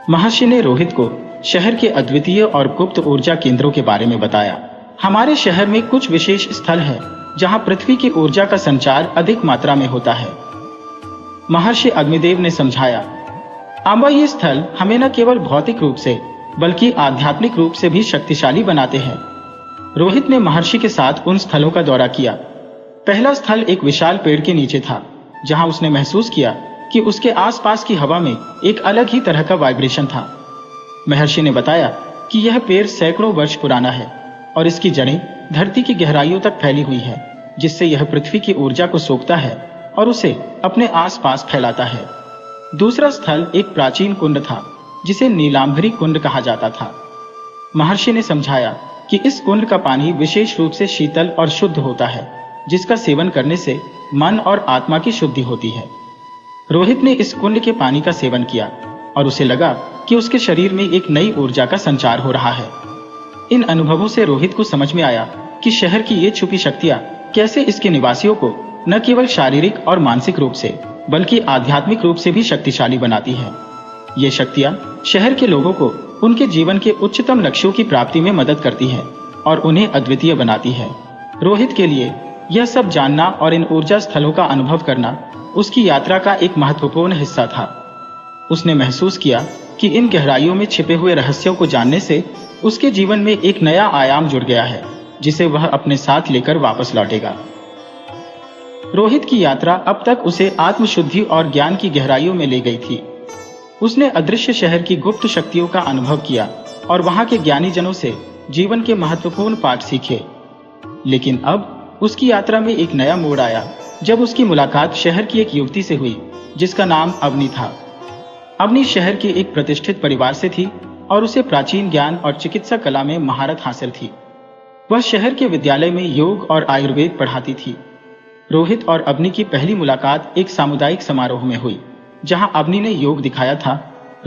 महर्षि ने रोहित को शहर के अद्वितीय और गुप्त ऊर्जा केंद्रों के बारे में बताया। हमारे शहर में कुछ विशेष स्थल है जहां पृथ्वी की ऊर्जा का संचार अधिक मात्रा में होता है, महर्षि अग्निदेव ने समझाया। अब ये स्थल हमें न केवल भौतिक रूप से बल्कि आध्यात्मिक रूप से भी शक्तिशाली बनाते हैं। रोहित ने महर्षि के साथ उन स्थलों का दौरा किया। पहला स्थल एक विशाल पेड़ के नीचे था, जहां उसने महसूस किया कि उसके आसपास की हवा में एक अलग ही तरह का वाइब्रेशन था। महर्षि ने बताया कि यह पेड़ सैकड़ों वर्ष पुराना है और इसकी जड़ें धरती की गहराइयों तक फैली हुई है, जिससे यह पृथ्वी की ऊर्जा को सोखता है और उसे अपने आसपास फैलाता है। दूसरा स्थल एक प्राचीन कुंड था, जिसे नीलांबरी कुंड कहा जाता था। महर्षि ने समझाया कि इस कुंड का पानी विशेष रूप से शीतल और शुद्ध होता है, जिसका सेवन करने से मन और आत्मा की शुद्धि होती है। रोहित ने इस कुंड के पानी का सेवन किया और उसे लगा कि उसके शरीर में एक नई ऊर्जा का संचार हो रहा है। इन अनुभवों से रोहित को समझ में आया कि शहर की ये छुपी शक्तियां कैसे इसके निवासियों को न केवल शारीरिक और मानसिक रूप से बल्कि आध्यात्मिक रूप से भी शक्तिशाली बनाती है। ये शक्तियां शहर के लोगों को उनके जीवन के उच्चतम लक्ष्यों की प्राप्ति में मदद करती है और उन्हें अद्वितीय बनाती है। रोहित के लिए यह सब जानना और इन ऊर्जा स्थलों का अनुभव करना उसकी यात्रा का एक महत्वपूर्ण हिस्सा था। उसने महसूस किया कि इन गहराइयों में छिपे हुए रहस्यों को जानने से उसके जीवन में एक नया आयाम जुड़ गया है, जिसे वह अपने साथ लेकर वापस लौटेगा। रोहित की यात्रा अब तक उसे आत्मशुद्धि और ज्ञान की गहराइयों में ले गई थी। उसने अदृश्य शहर की गुप्त शक्तियों का अनुभव किया और वहां के ज्ञानी जनों से जीवन के महत्वपूर्ण पाठ सीखे। लेकिन अब उसकी यात्रा में एक नया मोड़ आया, जब उसकी मुलाकात शहर की एक युवती से हुई, जिसका नाम अवनी था। अवनी शहर के एक प्रतिष्ठित परिवार से थी और उसे प्राचीन ज्ञान और चिकित्सा कला में महारत हासिल थी। वह शहर के विद्यालय में योग और आयुर्वेद पढ़ाती थी। रोहित और अवनी की पहली मुलाकात एक सामुदायिक समारोह में हुई, जहां अवनी ने योग दिखाया था।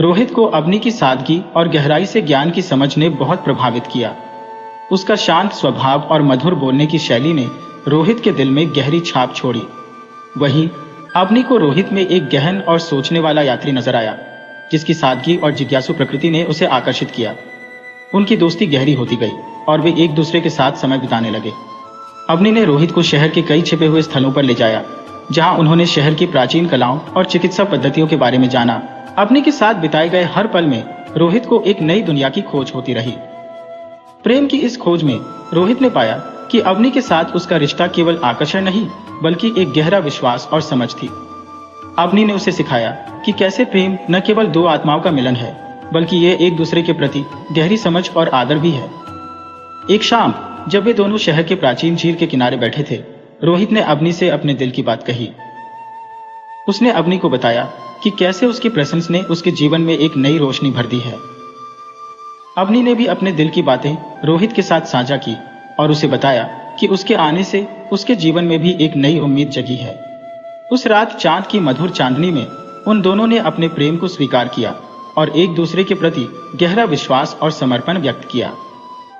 रोहित को अवनी की सादगी और गहराई से ज्ञान की समझ ने बहुत प्रभावित किया। उसका शांत स्वभाव और मधुर बोलने की शैली ने रोहित के दिल में गहरी छाप छोड़ी। वहीं अवनी को रोहित में एक गहन और सोचने वाला यात्री नजर आया, जिसकी सादगी और जिज्ञासु प्रकृति ने उसे आकर्षित किया। उनकी दोस्ती गहरी होती गई और वे एक दूसरे के साथ समय बिताने लगे। अवनी ने रोहित को शहर के कई छिपे हुए स्थलों पर ले जाया, जहां उन्होंने शहर की प्राचीन कलाओं और चिकित्सा पद्धतियों के बारे में जाना। अवनी के साथ बिताए गए हर पल में रोहित को एक नई दुनिया की खोज होती रही। प्रेम की इस खोज में रोहित ने पाया कि अवनी के साथ उसका रिश्ता केवल आकर्षण नहीं, बल्कि एक गहरा विश्वास और समझ थी। अवनी ने उसे सिखाया कि कैसे प्रेम न केवल दो आत्माओं का मिलन है, बल्कि ये एक दूसरे के प्रति गहरी समझ और आदर भी है। एक शाम जब वे दोनों शहर के प्राचीन झील के किनारे बैठे थे, रोहित ने अवनी से अपने दिल की बात कही। उसने अवनी को बताया कि कैसे उसकी प्रेजेंस ने उसके जीवन में एक नई रोशनी भर दी है। अवनी ने भी अपने दिल की बातें रोहित के साथ साझा की और उसे बताया कि उसके आने से उसके जीवन में भी एक नई उम्मीद जगी है। उस रात चांद की मधुर चांदनी में उन दोनों ने अपने प्रेम को स्वीकार किया और एक दूसरे के प्रति गहरा विश्वास और समर्पण व्यक्त किया।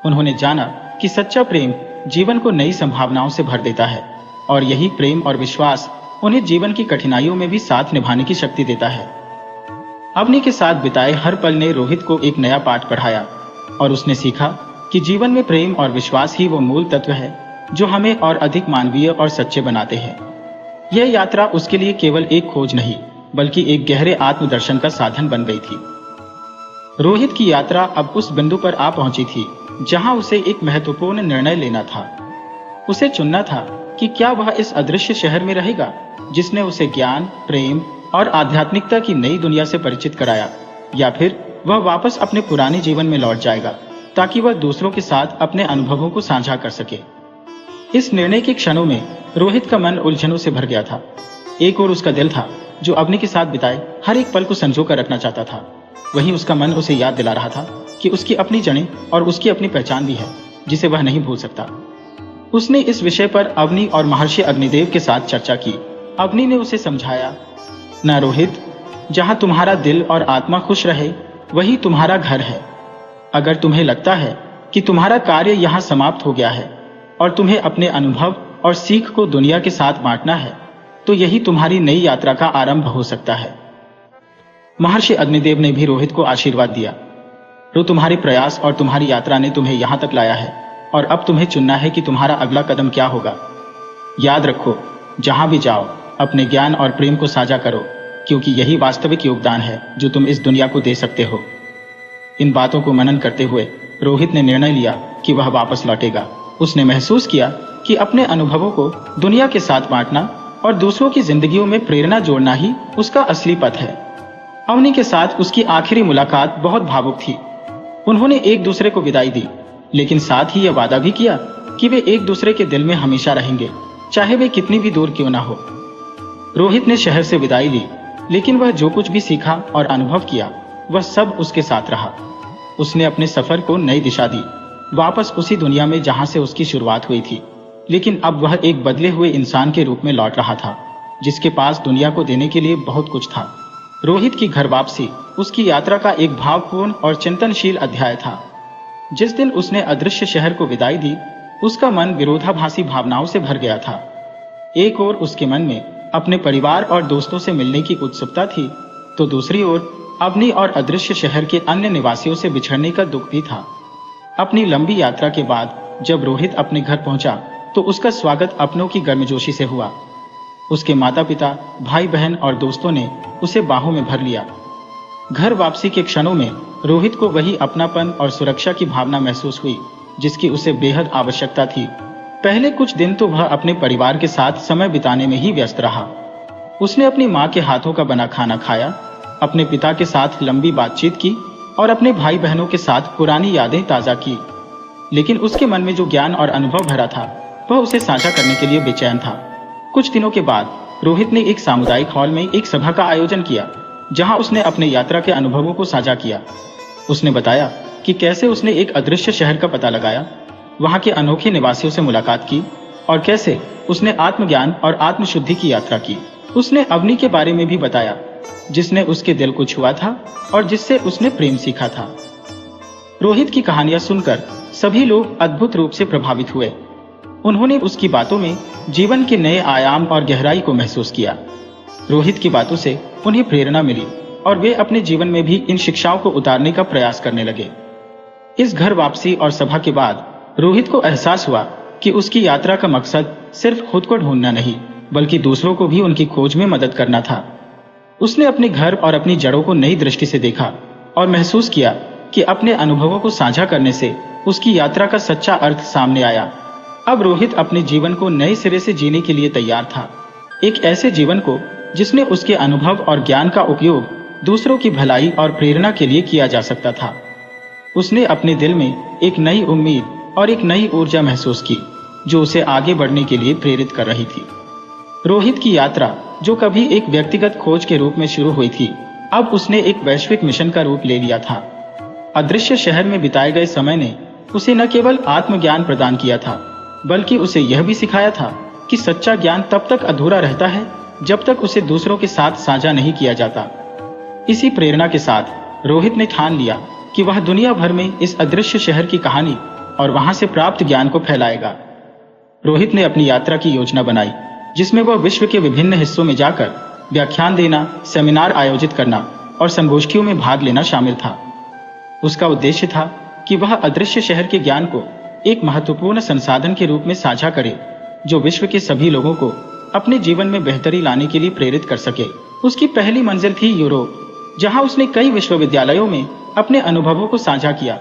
उन्होंने जाना कि सच्चा प्रेम जीवन को नई संभावनाओं से भर देता है और यही प्रेम और विश्वास उन्हें जीवन की कठिनाइयों में भी साथ निभाने की शक्ति देता है। अवनी के साथ बिताए हर पल ने रोहित को एक नया पाठ पढ़ाया और उसने सीखा कि जीवन में प्रेम और विश्वास ही वो मूल तत्व है जो हमें और अधिक मानवीय और सच्चे बनाते हैं। यह यात्रा उसके लिए केवल एक खोज नहीं, बल्कि एक गहरे आत्मदर्शन का साधन बन गई थी। रोहित की यात्रा अब उस बिंदु पर आ पहुंची थी जहां उसे एक महत्वपूर्ण निर्णय लेना था। उसे चुनना था कि क्या वह इस अदृश्य शहर में रहेगा जिसने उसे ज्ञान, प्रेम और आध्यात्मिकता की नई दुनिया से परिचित कराया, या फिर वह वापस अपने पुराने जीवन में लौट जाएगा ताकि वह दूसरों के साथ अपने अनुभवों को साझा कर सके। इस निर्णय के क्षणों में रोहित का मन उलझनों से भर गया था। एक ओर उसका दिल था जो अवनी के साथ बिताए हर एक पल को संजो कर रखना चाहता था, वहीं उसका मन उसे याद दिला रहा था कि उसकी अपनी जड़ें और उसकी अपनी पहचान भी है जिसे वह नहीं भूल सकता। उसने इस विषय पर अवनी और महर्षि अग्निदेव के साथ चर्चा की। अवनी ने उसे समझाया, ना रोहित, जहां तुम्हारा दिल और आत्मा खुश रहे वही तुम्हारा घर है। अगर तुम्हें लगता है कि तुम्हारा कार्य यहाँ समाप्त हो गया है और तुम्हें अपने अनुभव और सीख को दुनिया के साथ बांटना है, तो यही तुम्हारी नई यात्रा का आरंभ हो सकता है। महर्षि अग्निदेव ने भी रोहित को आशीर्वाद दिया। तो तुम्हारे प्रयास और तुम्हारी यात्रा ने तुम्हें यहाँ तक लाया है और अब तुम्हें चुनना है कि तुम्हारा अगला कदम क्या होगा। याद रखो, जहां भी जाओ अपने ज्ञान और प्रेम को साझा करो क्योंकि यही वास्तविक योगदान है जो तुम इस दुनिया को दे सकते हो। इन बातों को मनन करते हुए रोहित ने निर्णय लिया कि वह वापस लौटेगा। उसने महसूस किया कि अपने अनुभवों को दुनिया के साथ बांटना और दूसरों की जिंदगियों में प्रेरणा जोड़ना ही उसका असली पथ है। अवनी के साथ उसकी आखिरी मुलाकात बहुत भावुक थी। उन्होंने एक दूसरे को विदाई दी, लेकिन साथ ही यह वादा भी किया कि वे एक दूसरे के दिल में हमेशा रहेंगे, चाहे वे कितनी भी दूर क्यों ना हो। रोहित ने शहर से विदाई ली, लेकिन वह जो कुछ भी सीखा और अनुभव किया वह सब उसके साथ रहा। उसने अपने सफर को नई दिशा दी, वापस उसी दुनिया में जहां से उसकी शुरुआत हुई थी। लेकिन अब वह एक बदले हुए इंसान के रूप में लौट रहा था, जिसके पास दुनिया को देने के लिए बहुत कुछ था। रोहित की घर वापसी उसकी यात्रा का एक भावपूर्ण और चिंतनशील अध्याय था। जिस दिन उसने अदृश्य शहर को विदाई दी, उसका मन विरोधाभासी भावनाओं से भर गया था। एक ओर उसके मन में अपने परिवार और दोस्तों से मिलने की उत्सुकता थी, तो दूसरी ओर अवनी और अदृश्य शहर के अन्य निवासियों से बिछड़ने का दुख भी था। अपनी लंबी यात्रा के बाद जब रोहित अपने घर पहुंचा तो उसका स्वागत अपनों की गर्मजोशी से हुआ। उसके माता पिता, भाई बहन और दोस्तों ने उसे बाहों में भर लिया। घर वापसी के क्षणों में रोहित को वही अपनापन और सुरक्षा की भावना महसूस हुई जिसकी उसे बेहद आवश्यकता थी। पहले कुछ दिन तो वह अपने परिवार के साथ समय बिताने में ही व्यस्त रहा। उसने अपनी माँ के हाथों का बना खाना खाया, अपने पिता के साथ लंबी बातचीत की और अपने भाई बहनों के साथ पुरानी यादें ताज़ा की। लेकिन उसके मन में जो ज्ञान और अनुभव भरा था वह उसे साझा करने के लिए बेचैन था। कुछ दिनों के बाद रोहित ने एक सामुदायिक हॉल में एक सभा का आयोजन किया, जहां उसने अपने यात्रा के अनुभवों को साझा किया। उसने बताया कि कैसे उसने एक अदृश्य शहर का पता लगाया, वहां के अनोखे निवासियों से मुलाकात की और कैसे उसने आत्मज्ञान और आत्मशुद्धि की यात्रा की। उसने अवनी के बारे में भी बताया, जिसने उसके दिल को छुआ था और जिससे उसने प्रेम सीखा था। रोहित की कहानियां सुनकर सभी लोग अद्भुत रूप से प्रभावित हुए। उन्होंने उसकी बातों में जीवन के नए आयाम और गहराई को महसूस किया। रोहित की बातों से उन्हें प्रेरणा मिली और वे अपने जीवन में भी इन शिक्षाओं को उतारने का प्रयास करने लगे। इस घर वापसी और सभा के बाद रोहित को एहसास हुआ कि उसकी यात्रा का मकसद सिर्फ खुद को ढूंढना नहीं, बल्कि दूसरों को भी उनकी खोज में मदद करना था। उसने अपने घर और अपनी जड़ों को नई दृष्टि से देखा और महसूस किया कि अपने अनुभवों को साझा करने से उसकी यात्रा का सच्चा अर्थ सामने आया। अब रोहित अपने जीवन को नए सिरे से जीने के लिए तैयार था, एक ऐसे जीवन को जिसमें उसके अनुभव और ज्ञान का उपयोग दूसरों की भलाई और प्रेरणा के लिए किया जा सकता था। उसने अपने दिल में एक नई उम्मीद और एक नई ऊर्जा महसूस की, जो उसे आगे बढ़ने के लिए प्रेरित कर रही थी। रोहित की यात्रा, जो कभी एक व्यक्तिगत खोज के रूप में शुरू हुई थी, अब उसने एक वैश्विक मिशन का रूप ले लिया था। अदृश्य शहर में बिताए गए समय ने उसे न केवल आत्मज्ञान प्रदान किया था, बल्कि उसे यह भी सिखाया था कि सच्चा ज्ञान तब तक अधूरा रहता है जब तक उसे दूसरों के साथ साझा नहीं किया जाता। इसी प्रेरणा के साथ रोहित ने ठान लिया कि वह दुनिया भर में इस अदृश्य शहर की कहानी और वहां से प्राप्त ज्ञान को फैलाएगा। रोहित ने अपनी यात्रा की योजना बनाई, जिसमें वह विश्व के विभिन्न हिस्सों में जाकर व्याख्यान देना, सेमिनार आयोजित करना और संगोष्ठियों में भाग लेना शामिल था। उसका उद्देश्य था कि वह अदृश्य शहर के ज्ञान को एक महत्वपूर्ण संसाधन के रूप में साझा करे, जो विश्व के सभी लोगों को अपने जीवन में बेहतरी लाने के लिए प्रेरित कर सके। उसकी पहली मंजिल थी यूरोप, जहां उसने कई विश्वविद्यालयों में अपने अनुभवों को साझा किया।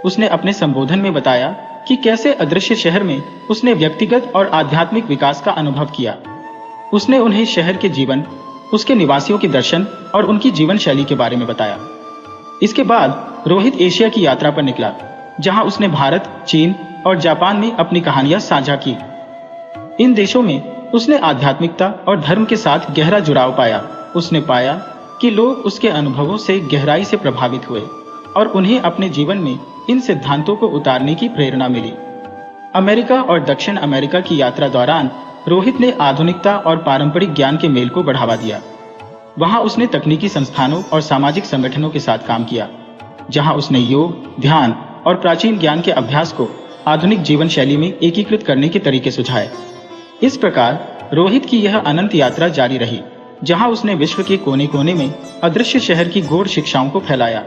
उसने अपने संबोधन में बताया कि कैसे अदृश्य शहर में उसने व्यक्तिगत और आध्यात्मिक विकास का अनुभव किया। उसने उन्हें शहर के जीवन, उसके निवासियों के दर्शन और उनकी जीवन शैली के बारे में बताया। इसके बाद रोहित एशिया की यात्रा पर निकला, जहां उसने भारत, चीन और जापान में अपनी कहानियां साझा की। इन देशों में उसने आध्यात्मिकता और धर्म के साथ गहरा जुड़ाव पाया। उसने पाया कि लोग उसके अनुभवों से गहराई से प्रभावित हुए और उन्हें अपने जीवन में इन सिद्धांतों को उतारने की प्रेरणा मिली। अमेरिका और दक्षिण अमेरिका की यात्रा दौरान रोहित ने आधुनिकता और पारंपरिक ज्ञान के मेल को बढ़ावा दिया। वहां उसने तकनीकी संस्थानों और सामाजिक संगठनों के साथ काम किया, जहां उसने योग, ध्यान और प्राचीन ज्ञान के अभ्यास को आधुनिक जीवन शैली में एकीकृत करने के तरीके सुझाए। इस प्रकार रोहित की यह अनंत यात्रा जारी रही, जहां उसने विश्व के कोने कोने में अदृश्य शहर की गूढ़ शिक्षाओं को फैलाया।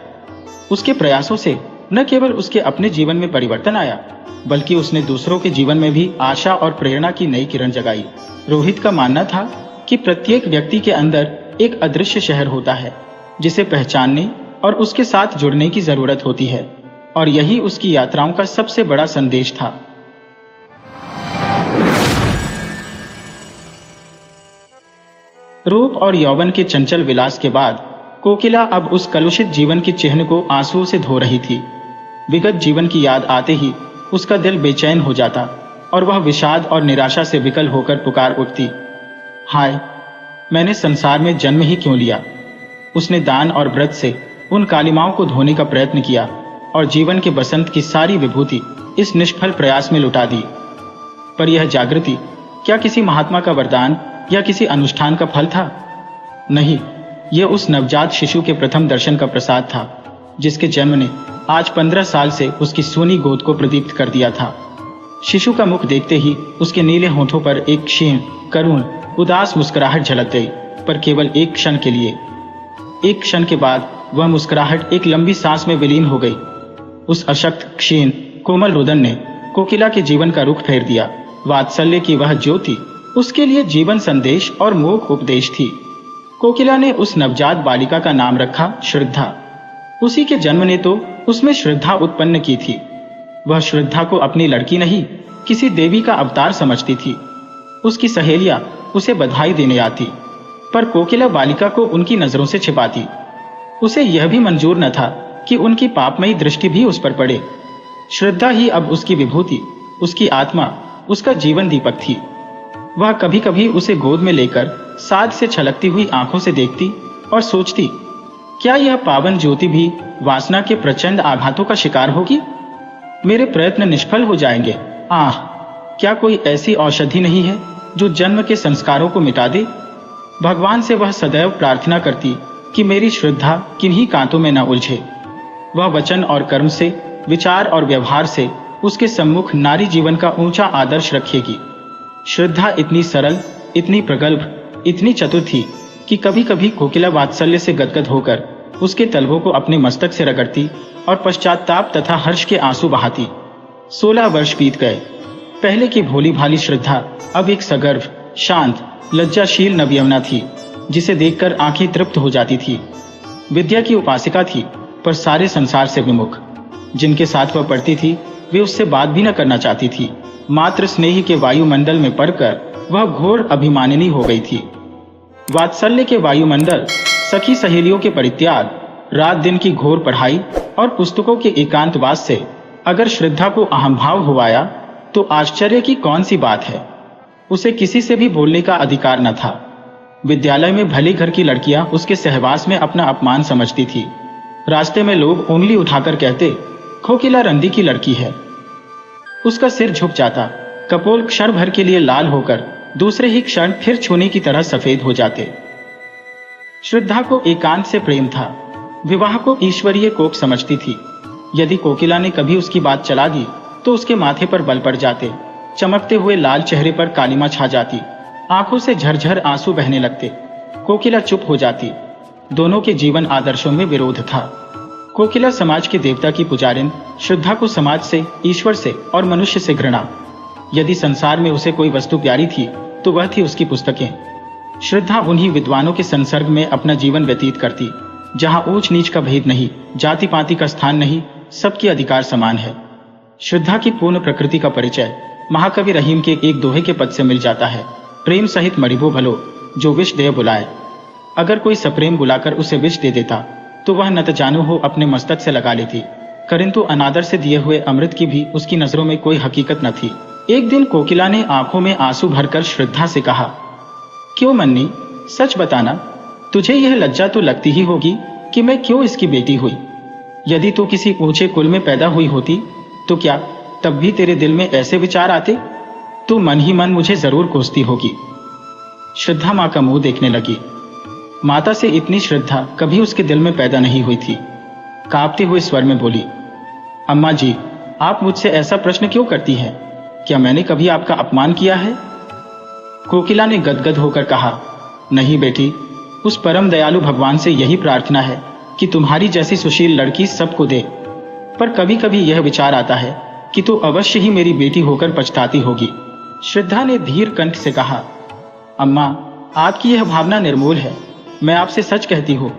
उसके प्रयासों से न केवल उसके अपने जीवन में परिवर्तन आया, बल्कि उसने दूसरों के जीवन में भी आशा और प्रेरणा की नई किरण जगाई। रोहित का मानना था कि प्रत्येक व्यक्ति के अंदर एक अदृश्य शहर होता है जिसे पहचानने और उसके साथ जुड़ने की जरूरत होती है, और यही उसकी यात्राओं का सबसे बड़ा संदेश था। रूप और यौवन के चंचल विलास के बाद कोकिला अब उस कलुषित जीवन के चिन्ह को आंसुओं से धो रही थी। विगत जीवन की याद आते ही उसका दिल बेचैन हो जाता और वह विषाद और निराशा से विकल होकर पुकार उठती, हाय, मैंने संसार में जन्म ही क्यों लिया। उसने दान और व्रत से उन कालिमाओं को धोने का प्रयत्न किया और जीवन के बसंत की सारी विभूति इस निष्फल प्रयास में लुटा दी। पर यह जागृति क्या किसी महात्मा का वरदान या किसी अनुष्ठान का फल था? नहीं, यह उस नवजात शिशु के प्रथम दर्शन का प्रसाद था, जिसके जन्म ने आज 15 साल से उसकी सूनी गोद को प्रदीप्त कर दिया था। शिशु का मुख देखते ही उसके नीले होठों पर एक क्षीण, करुण, उदास मुस्कुराहट झलक गई, पर केवल एक क्षण के लिए। एक क्षण के बाद वह मुस्कुराहट एक लंबी सांस में विलीन हो गई। उस अशक्त, क्षीण, कोमल रुदन ने कोकिला के जीवन का रुख फेर दिया। वात्सल्य की वह ज्योति उसके लिए जीवन संदेश और मोक्ष उपदेश थी। कोकिला ने उस नवजात बालिका का नाम रखा श्रद्धा। उसी के जन्म ने तो उसमें श्रद्धा उत्पन्न की थी। वह श्रद्धा को अपनी लड़की नहीं, किसी देवी का अवतार समझती थी। उसकी सहेलियां उसे बधाई देने आती, पर कोकिला बालिका को उनकी नजरों से छिपाती। उसे यह भी मंजूर न था कि उनकी पापमयी दृष्टि भी उस पर पड़े। श्रद्धा ही अब उसकी विभूति, उसकी आत्मा, उसका जीवन दीपक थी। वह कभी कभी उसे गोद में लेकर साध से छलकती हुई आंखों से देखती और सोचती, क्या यह पावन ज्योति भी वासना के प्रचंड आघातों का शिकार होगी? मेरे प्रयत्न निष्फल हो जाएंगे। आह, क्या कोई ऐसी औषधि नहीं है जो जन्म के संस्कारों को मिटा दे? भगवान से वह सदैव प्रार्थना करती कि मेरी श्रद्धा किन्हीं कांटों में न उलझे। वह वचन और कर्म से, विचार और व्यवहार से उसके सम्मुख नारी जीवन का ऊंचा आदर्श रखेगी। श्रद्धा इतनी सरल, इतनी प्रगल्भ, इतनी चतुर थी कि कभी कभी कोकिला वात्सल्य से गदगद होकर उसके तलवों को अपने मस्तक से रगड़ती और पश्चाताप तथा हर्ष के आंसू बहाती। 16 वर्ष बीत गए। पहले की भोली भाली श्रद्धा अब एक सगर्भ, शांत, लज्जाशील नवयवना थी, जिसे देखकर आंखें तृप्त हो जाती थी। विद्या की उपासिका थी, पर सारे संसार से विमुख। जिनके साथ वह पढ़ती थी वे उससे बात भी न करना चाहती थी। मात्र स्नेह के वायुमंडल में पड़कर वह घोर अभिमानिनी हो गई थी। वात्सल्य के वायुमंडल, सखी सहेलियों के परित्याग, रात दिन की घोर पढ़ाई और पुस्तकों के एकांतवास से अगर श्रद्धा को अहंभाव हुआया तो आश्चर्य की कौन सी बात है। उसे किसी से भी बोलने का अधिकार न था। विद्यालय में भले घर की लड़कियां उसके सहवास में अपना अपमान समझती थी। रास्ते में लोग उंगली उठाकर कहते, कोकिला रंदी की लड़की है। उसका सिर झुक जाता, कपोल क्षण भर के लिए लाल होकर दूसरे ही क्षण फिर छूने की तरह सफेद हो जाते। श्रद्धा को एकांत से प्रेम था। विवाह को ईश्वरीय कोप समझती थी। यदि कोकिला ने कभी उसकी बात चला दी तो उसके माथे पर बल पड़ जाते। चमकते हुए लाल चेहरे पर कालिमा छा जाती, आंखों से झरझर आंसू बहने लगते। कोकिला चुप हो जाती। दोनों के जीवन आदर्शों में विरोध था। कोकिला समाज के देवता की पुजारिन, श्रद्धा को समाज से, ईश्वर से और मनुष्य से घृणा। यदि संसार में उसे कोई वस्तु प्यारी थी तो वह थी उसकी पुस्तकें। श्रद्धा उन्हीं विद्वानों के संसर्ग में अपना जीवन व्यतीत करती, जहां ऊंच नीच का भेद नहीं, जाति पाति का स्थान नहीं, सबकी अधिकार समान है। श्रद्धा की पूर्ण प्रकृति का परिचय महाकवि रहीम के एक दोहे के पद से मिल जाता है, प्रेम सहित मरिबो भलो, जो विष दे बुलाए। अगर कोई सप्रेम बुलाकर उसे विष दे देता तो वह नत जानो हो अपने मस्तक से लगा लेती, किंतु अनादर से दिए हुए अमृत की भी उसकी नजरों में कोई हकीकत न थी। एक दिन कोकिला ने आंखों में आंसू भरकर श्रद्धा से कहा, क्यों मन्नी, सच बताना, तुझे यह लज्जा तो लगती ही होगी कि मैं क्यों इसकी बेटी हुई। यदि तू किसी ऊंचे कुल में पैदा हुई होती तो क्या तब भी तेरे दिल में ऐसे विचार आते? तू मन ही मन मुझे जरूर कोसती होगी। श्रद्धा माँ का मुंह देखने लगी। माता से इतनी श्रद्धा कभी उसके दिल में पैदा नहीं हुई थी। कांपते हुए स्वर में बोली, अम्मा जी, आप मुझसे ऐसा प्रश्न क्यों करती हैं? क्या मैंने कभी आपका अपमान किया है? कोकिला ने गदगद होकर कहा, नहीं बेटी, उस परम दयालु भगवान से यही प्रार्थना है कि तुम्हारी जैसी सुशील लड़की सबको दे। पर कभी कभी यह विचार आता है कि तू अवश्य ही मेरी बेटी होकर पछताती होगी। श्रद्धा ने धीर कंठ से कहा, अम्मा, आपकी यह भावना निर्मूल है। मैं आपसे सच कहती हूँ,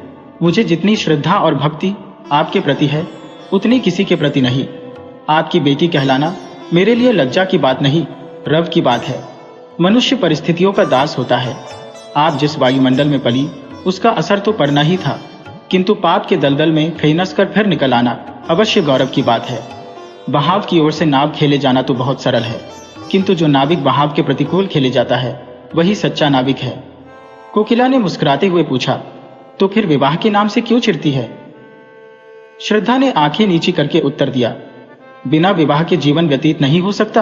मुझे जितनी श्रद्धा और भक्ति आपके प्रति है, उतनी किसी के प्रति नहीं। आपकी बेटी कहलाना मेरे लिए लज्जा की बात नहीं, रव की बात है। मनुष्य परिस्थितियों का दास होता है। आप जिस वायुमंडल में पली, उसका असर तो पड़ना ही था, किंतु पाप के दलदल में फेनस कर फिर निकल आना अवश्य गौरव की बात है। बहाव की ओर से नाव खेले जाना तो बहुत सरल है, किंतु जो नाविक बहाव के प्रतिकूल खेले जाता है, वही सच्चा नाविक है। कोकिला ने मुस्कुराते हुए पूछा, तो फिर विवाह के नाम से क्यों चिढ़ती है? श्रद्धा ने आंखें नीची करके उत्तर दिया, बिना विवाह के जीवन व्यतीत नहीं हो सकता।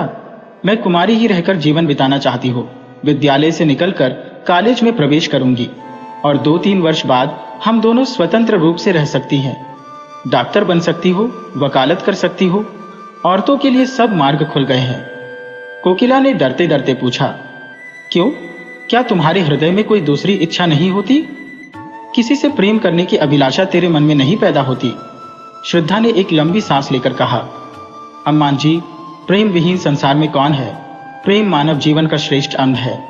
मैं कुमारी ही रहकर जीवन बिताना चाहती हूँ। विद्यालय से निकलकर कॉलेज में प्रवेश करूंगी और 2-3 वर्ष बाद हम दोनों स्वतंत्र रूप से रह सकती हैं। डॉक्टर बन सकती हो, वकालत कर सकती हो, औरतों के लिए सब मार्ग खुल गए हैं। कोकिला ने डरते डरते पूछा, क्यों? क्या तुम्हारे हृदय में कोई दूसरी इच्छा नहीं होती? किसी से प्रेम करने की अभिलाषा तेरे मन में नहीं पैदा होती? श्रद्धा ने एक लंबी सांस लेकर कहा, अम्मान जी, प्रेम विहीन संसार में कौन है? प्रेम मानव जीवन का श्रेष्ठ अंग है।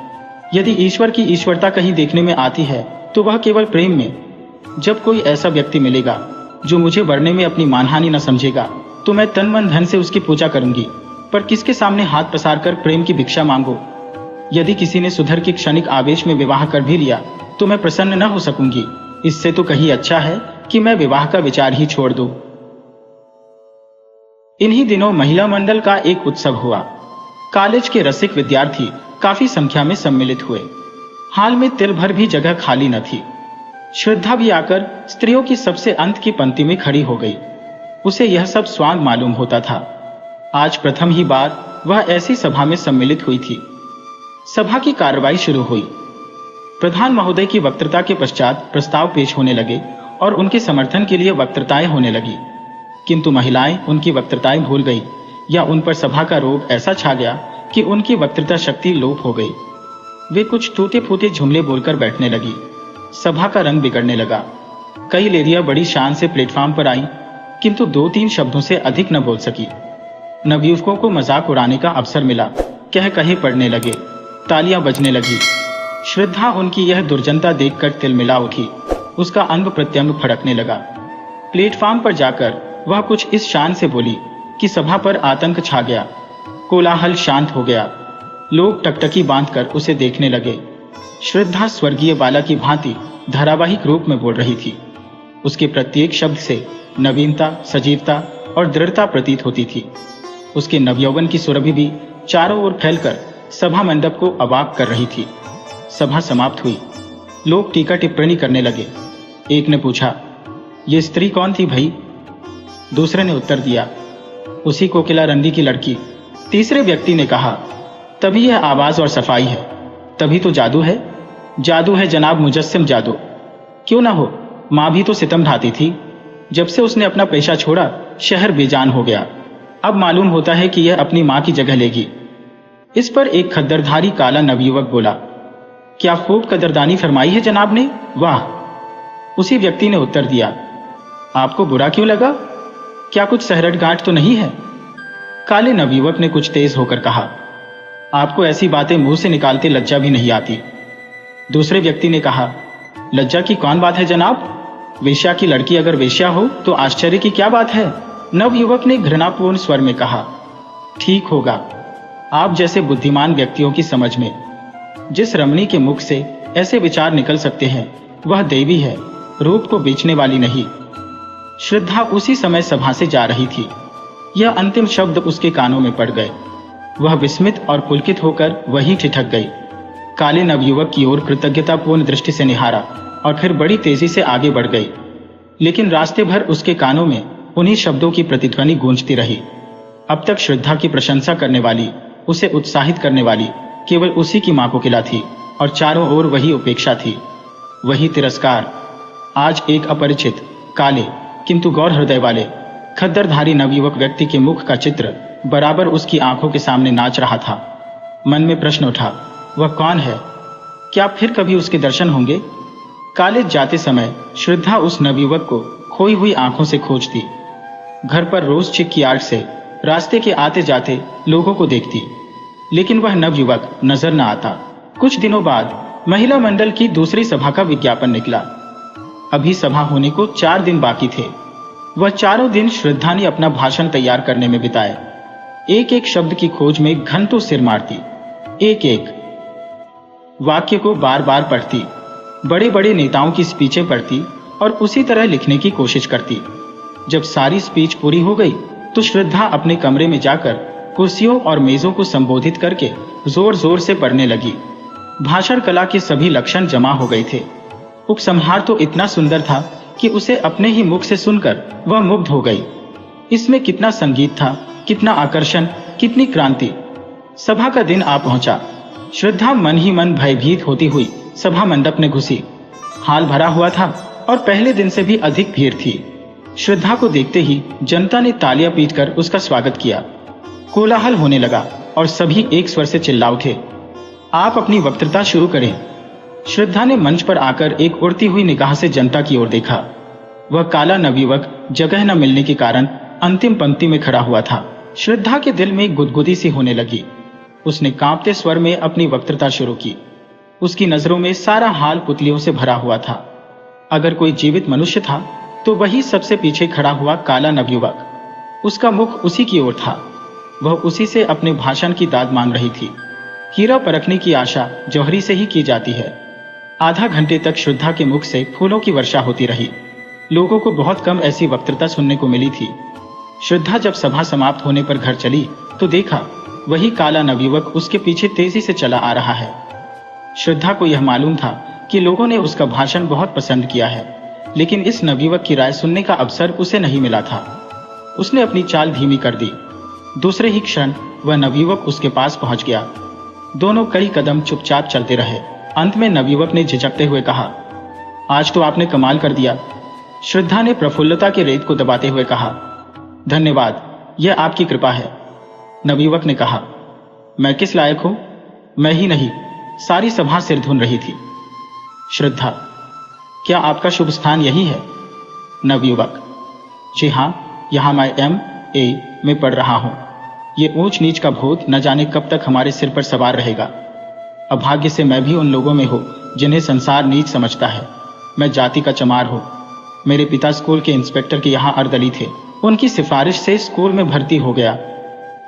यदि ईश्वर की ईश्वरता कहीं देखने में आती है तो वह केवल प्रेम में। जब कोई ऐसा व्यक्ति मिलेगा जो मुझे वरने में अपनी मानहानि न समझेगा, तो मैं तन मन धन से उसकी पूजा करूंगी, पर किसके सामने हाथ पसार कर प्रेम की भिक्षा मांगो? यदि किसी ने सुधर के क्षणिक आवेश में विवाह कर भी लिया तो मैं प्रसन्न न हो सकूंगी। इससे तो कहीं अच्छा है कि मैं विवाह का विचार ही छोड़ दूं। इन्हीं दिनों महिला मंडल का एक उत्सव हुआ। कॉलेज के रसिक विद्यार्थी काफी संख्या में सम्मिलित हुए। हाल में तिल भर भी जगह खाली न थी। श्रद्धा भी आकर स्त्रियों की सबसे अंत की पंक्ति में खड़ी हो गई। उसे यह सब स्वांग मालूम होता था। आज प्रथम ही बार वह ऐसी सभा में सम्मिलित हुई थी। सभा की कार्रवाई शुरू हुई। प्रधान महोदय की वक्तृता के पश्चात प्रस्ताव पेश होने लगे और उनके समर्थन के लिए वक्तृताएं होने लगी, किंतु महिलाएं उनकी वक्तृताएं भूल गई या उन पर सभा का रोग ऐसा छा गया कि उनकी वक्तृता शक्ति लोप हो गई। वे कुछ टूटे फूटे जुमले बोलकर बैठने लगी। सभा का रंग बिगड़ने लगा। कई लेडियां बड़ी शान से प्लेटफॉर्म पर आईं, किंतु 2-3 शब्दों से अधिक न बोल सकी। नवयुवकों को मजाक उड़ाने का अवसर मिला। कह कहे पड़ने लगे, तालियां बजने लगी। श्रद्धा उनकी यह दुर्जनता देखकर तिलमिला उठी। उसका अंग प्रत्यंग फड़कने लगा। प्लेटफॉर्म पर जाकर वह कुछ इस शान से बोली कि सभा पर आतंक छा गया। कोलाहल शांत हो गया। लोग टकटकी बांधकर उसे देखने लगे। श्रद्धा स्वर्गीय बाला की भांति धारावाहिक रूप में बोल रही थी। उसके प्रत्येक शब्द से नवीनता, सजीवता और दृढ़ता प्रतीत होती थी। उसके नवयौवन की सुरभि भी चारों ओर फैलकर सभा मंडप को अवाक कर रही थी। सभा समाप्त हुई। लोग टीका टिप्पणी करने लगे। एक ने पूछा, ये स्त्री कौन थी भाई? दूसरे ने उत्तर दिया, उसी कोकिला रंडी की लड़की। तीसरे व्यक्ति ने कहा, तभी यह आवाज और सफाई है, तभी तो जादू है। जादू है जनाब, मुजस्सिम जादू। क्यों ना हो, माँ भी तो सितम ढाती थी। जब से उसने अपना पेशा छोड़ा, शहर बेजान हो गया। अब मालूम होता है कि यह अपनी माँ की जगह लेगी। इस पर एक खद्दरधारी काला नवयुवक बोला, क्या खूब कदरदानी फरमाई है जनाब ने, वाह। उसी व्यक्ति ने उत्तर दिया, आपको बुरा क्यों लगा? क्या कुछ सहरट गांठ तो नहीं है? काले नवयुवक ने कुछ तेज होकर कहा, आपको ऐसी बातें मुंह से निकालते लज्जा भी नहीं आती। दूसरे व्यक्ति ने कहा, लज्जा की कौन बात है जनाब? वेश्या की लड़की अगर वेश्या हो तो आश्चर्य की क्या बात है? नवयुवक ने घृणापूर्ण स्वर में कहा, ठीक होगा। आप जैसे बुद्धिमान व्यक्तियों की समझ में जिस रमणी के मुख से ऐसे विचार निकल सकते हैं, वह देवी है, रूप को बेचने वाली नहीं। श्रद्धा उसी समय सभा से जा रही थी। यह अंतिम शब्द उसके कानों में पड़ गए। वह विस्मित और पुलकित होकर वहीं ठिठक गई। काले नवयुवक की ओर कृतज्ञतापूर्ण दृष्टि से निहारा और फिर बड़ी तेजी से आगे बढ़ गई। लेकिन रास्ते भर उसके कानों में उन्हीं शब्दों की प्रतिध्वनि गूंजती रही। अब तक श्रद्धा की प्रशंसा करने वाली, उसे उत्साहित करने वाली केवल उसी की मां कोकिला थी और चारों ओर वही उपेक्षा थी, वही तिरस्कार। आज एक अपरिचित, काले किंतु गौर हृदय वाले, खद्दरधारी नवयुवक व्यक्ति के मुख का चित्र बराबर उसकी आंखों के सामने नाच रहा था। मन में प्रश्न उठा, वह कौन है? क्या फिर कभी उसके दर्शन होंगे? कॉलेज जाते समय श्रद्धा उस नवयुवक को खोई हुई आंखों से खोजती। घर पर रोज चिक की आड़ से रास्ते के आते जाते लोगों को देखती, लेकिन वह नवयुवक नजर न आता। कुछ दिनों बाद महिला मंडल की दूसरी सभा का विज्ञापन निकला। अभी सभा होने को 4 दिन बाकी थे। वह चारों दिन श्रद्धा ने अपना भाषण तैयार करने में बिताए। एक एक शब्द की खोज में घंटों सिर मारती, एक एक वाक्य को बार बार पढ़ती, बड़े बड़े नेताओं की स्पीचें पढ़ती और उसी तरह लिखने की कोशिश करती। जब सारी स्पीच पूरी हो गई तो श्रद्धा अपने कमरे में जाकर कुर्सियों और मेजों को संबोधित करके जोर जोर से पढ़ने लगी। भाषण कला के सभी लक्षण जमा हो गए थे। उपसंहार तो इतना सुंदर था कि उसे अपने ही मुख से सुनकर वह मुग्ध हो गई। इसमें कितना संगीत था, कितना आकर्षण, कितनी क्रांति। सभा का दिन आ पहुंचा। श्रद्धा मन ही मन भयभीत होती हुई सभा मंडप में घुसी। हाल भरा हुआ था और पहले दिन से भी अधिक भीड़ थी। श्रद्धा को देखते ही जनता ने तालियां पीटकर उसका स्वागत किया। कोलाहल होने लगा और सभी एक स्वर से चिल्ला उठे, आप अपनी वक्तृता शुरू करें। श्रद्धा ने मंच पर आकर एक उड़ती हुई निगाह से जनता की ओर देखा। वह काला नवयुवक जगह न मिलने के कारण अंतिम पंक्ति में खड़ा हुआ था। श्रद्धा के दिल में गुदगुदी सी होने लगी। उसने कांपते स्वर में अपनी वक्तृता शुरू की। उसकी नजरों में सारा हाल पुतलियों से भरा हुआ था। अगर कोई जीवित मनुष्य था तो वही सबसे पीछे खड़ा हुआ काला नवयुवक। उसका मुख उसी की ओर था। वह उसी से अपने भाषण की दाद मांग रही थी। हीरा परखने की आशा जौहरी से ही की जाती है। आधा घंटे तक श्रद्धा के मुख से फूलों की वर्षा होती रही। लोगों को बहुत कम ऐसी वक्तृता सुनने को मिली थी। श्रद्धा जब सभा समाप्त होने पर घर चली तो देखा वही काला नवयुवक उसके पीछे तेजी से चला आ रहा है। श्रद्धा को यह मालूम था कि लोगों ने उसका भाषण बहुत पसंद किया है, लेकिन इस नवयुवक की राय सुनने का अवसर उसे नहीं मिला था। उसने अपनी चाल धीमी कर दी। दूसरे ही क्षण वह नवयुवक उसके पास पहुंच गया। दोनों कई कदम चुपचाप चलते रहे। अंत में नवयुवक ने झिझकते हुए कहा, आज तो आपने कमाल कर दिया। श्रद्धा ने प्रफुल्लता के रेत को दबाते हुए कहा, धन्यवाद, यह आपकी कृपा है। नवयुवक ने कहा, मैं किस लायक हूं? मैं ही नहीं, सारी सभा सिर धुन रही थी। श्रद्धा, क्या आपका शुभ स्थान यही है? नवयुवक, जी हां, यहां मैं MA में पढ़ रहा हूं। ये ऊंच नीच का भूत न जाने कब तक हमारे सिर पर सवार रहेगा। अभाग्य से मैं भी उन लोगों में हूं जिन्हें संसार नीच समझता है। मैं जाति का चमार हूं। मेरे पिता स्कूल के इंस्पेक्टर के यहाँ अर्दली थे। उनकी सिफारिश से स्कूल में भर्ती हो गया।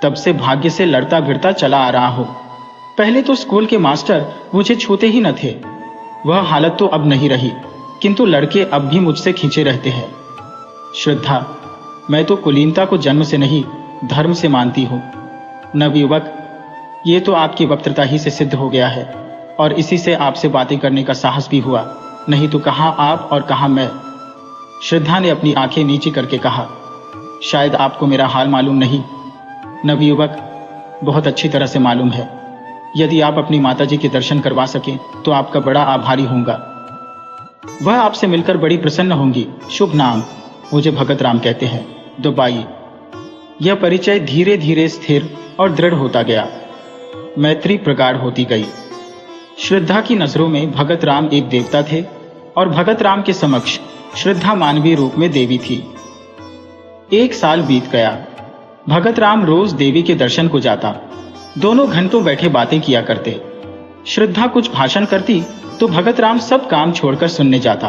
तब से भाग्य से लड़ता भिड़ता चला आ रहा हूं। पहले तो स्कूल के मास्टर मुझे छूते ही न थे। वह हालत तो अब नहीं रही, किंतु लड़के अब भी मुझसे खींचे रहते हैं। श्रद्धा, मैं तो कुलीनता को जन्म से नहीं धर्म से मानती हूं। नवयुवक, ये तो आपकी वक्तृता ही से सिद्ध हो गया है और इसी से आपसे बातें करने का साहस भी हुआ, नहीं तो कहां आप और कहां मैं। श्रद्धा ने अपनी आंखें नीची करके कहा, शायद आपको मेरा हाल मालूम नहीं। नवयुवक, बहुत अच्छी तरह से मालूम है। यदि आप अपनी माताजी के दर्शन करवा सकें तो आपका बड़ा आभारी होऊंगा। वह आपसे मिलकर बड़ी प्रसन्न होंगी। शुभ नाम, मुझे भगत राम कहते हैं। दुबाई। यह परिचय धीरे धीरे स्थिर और दृढ़ होता गया। मैत्री प्रगाढ़ होती गई। श्रद्धा की नजरों में भगत राम एक देवता थे और भगत राम के समक्ष श्रद्धा मानवीय रूप में देवी थी। 1 साल बीत गया। भगत राम रोज देवी के दर्शन को जाता। दोनों घंटों बैठे बातें किया करते। श्रद्धा कुछ भाषण करती तो भगत राम सब काम छोड़कर सुनने जाता।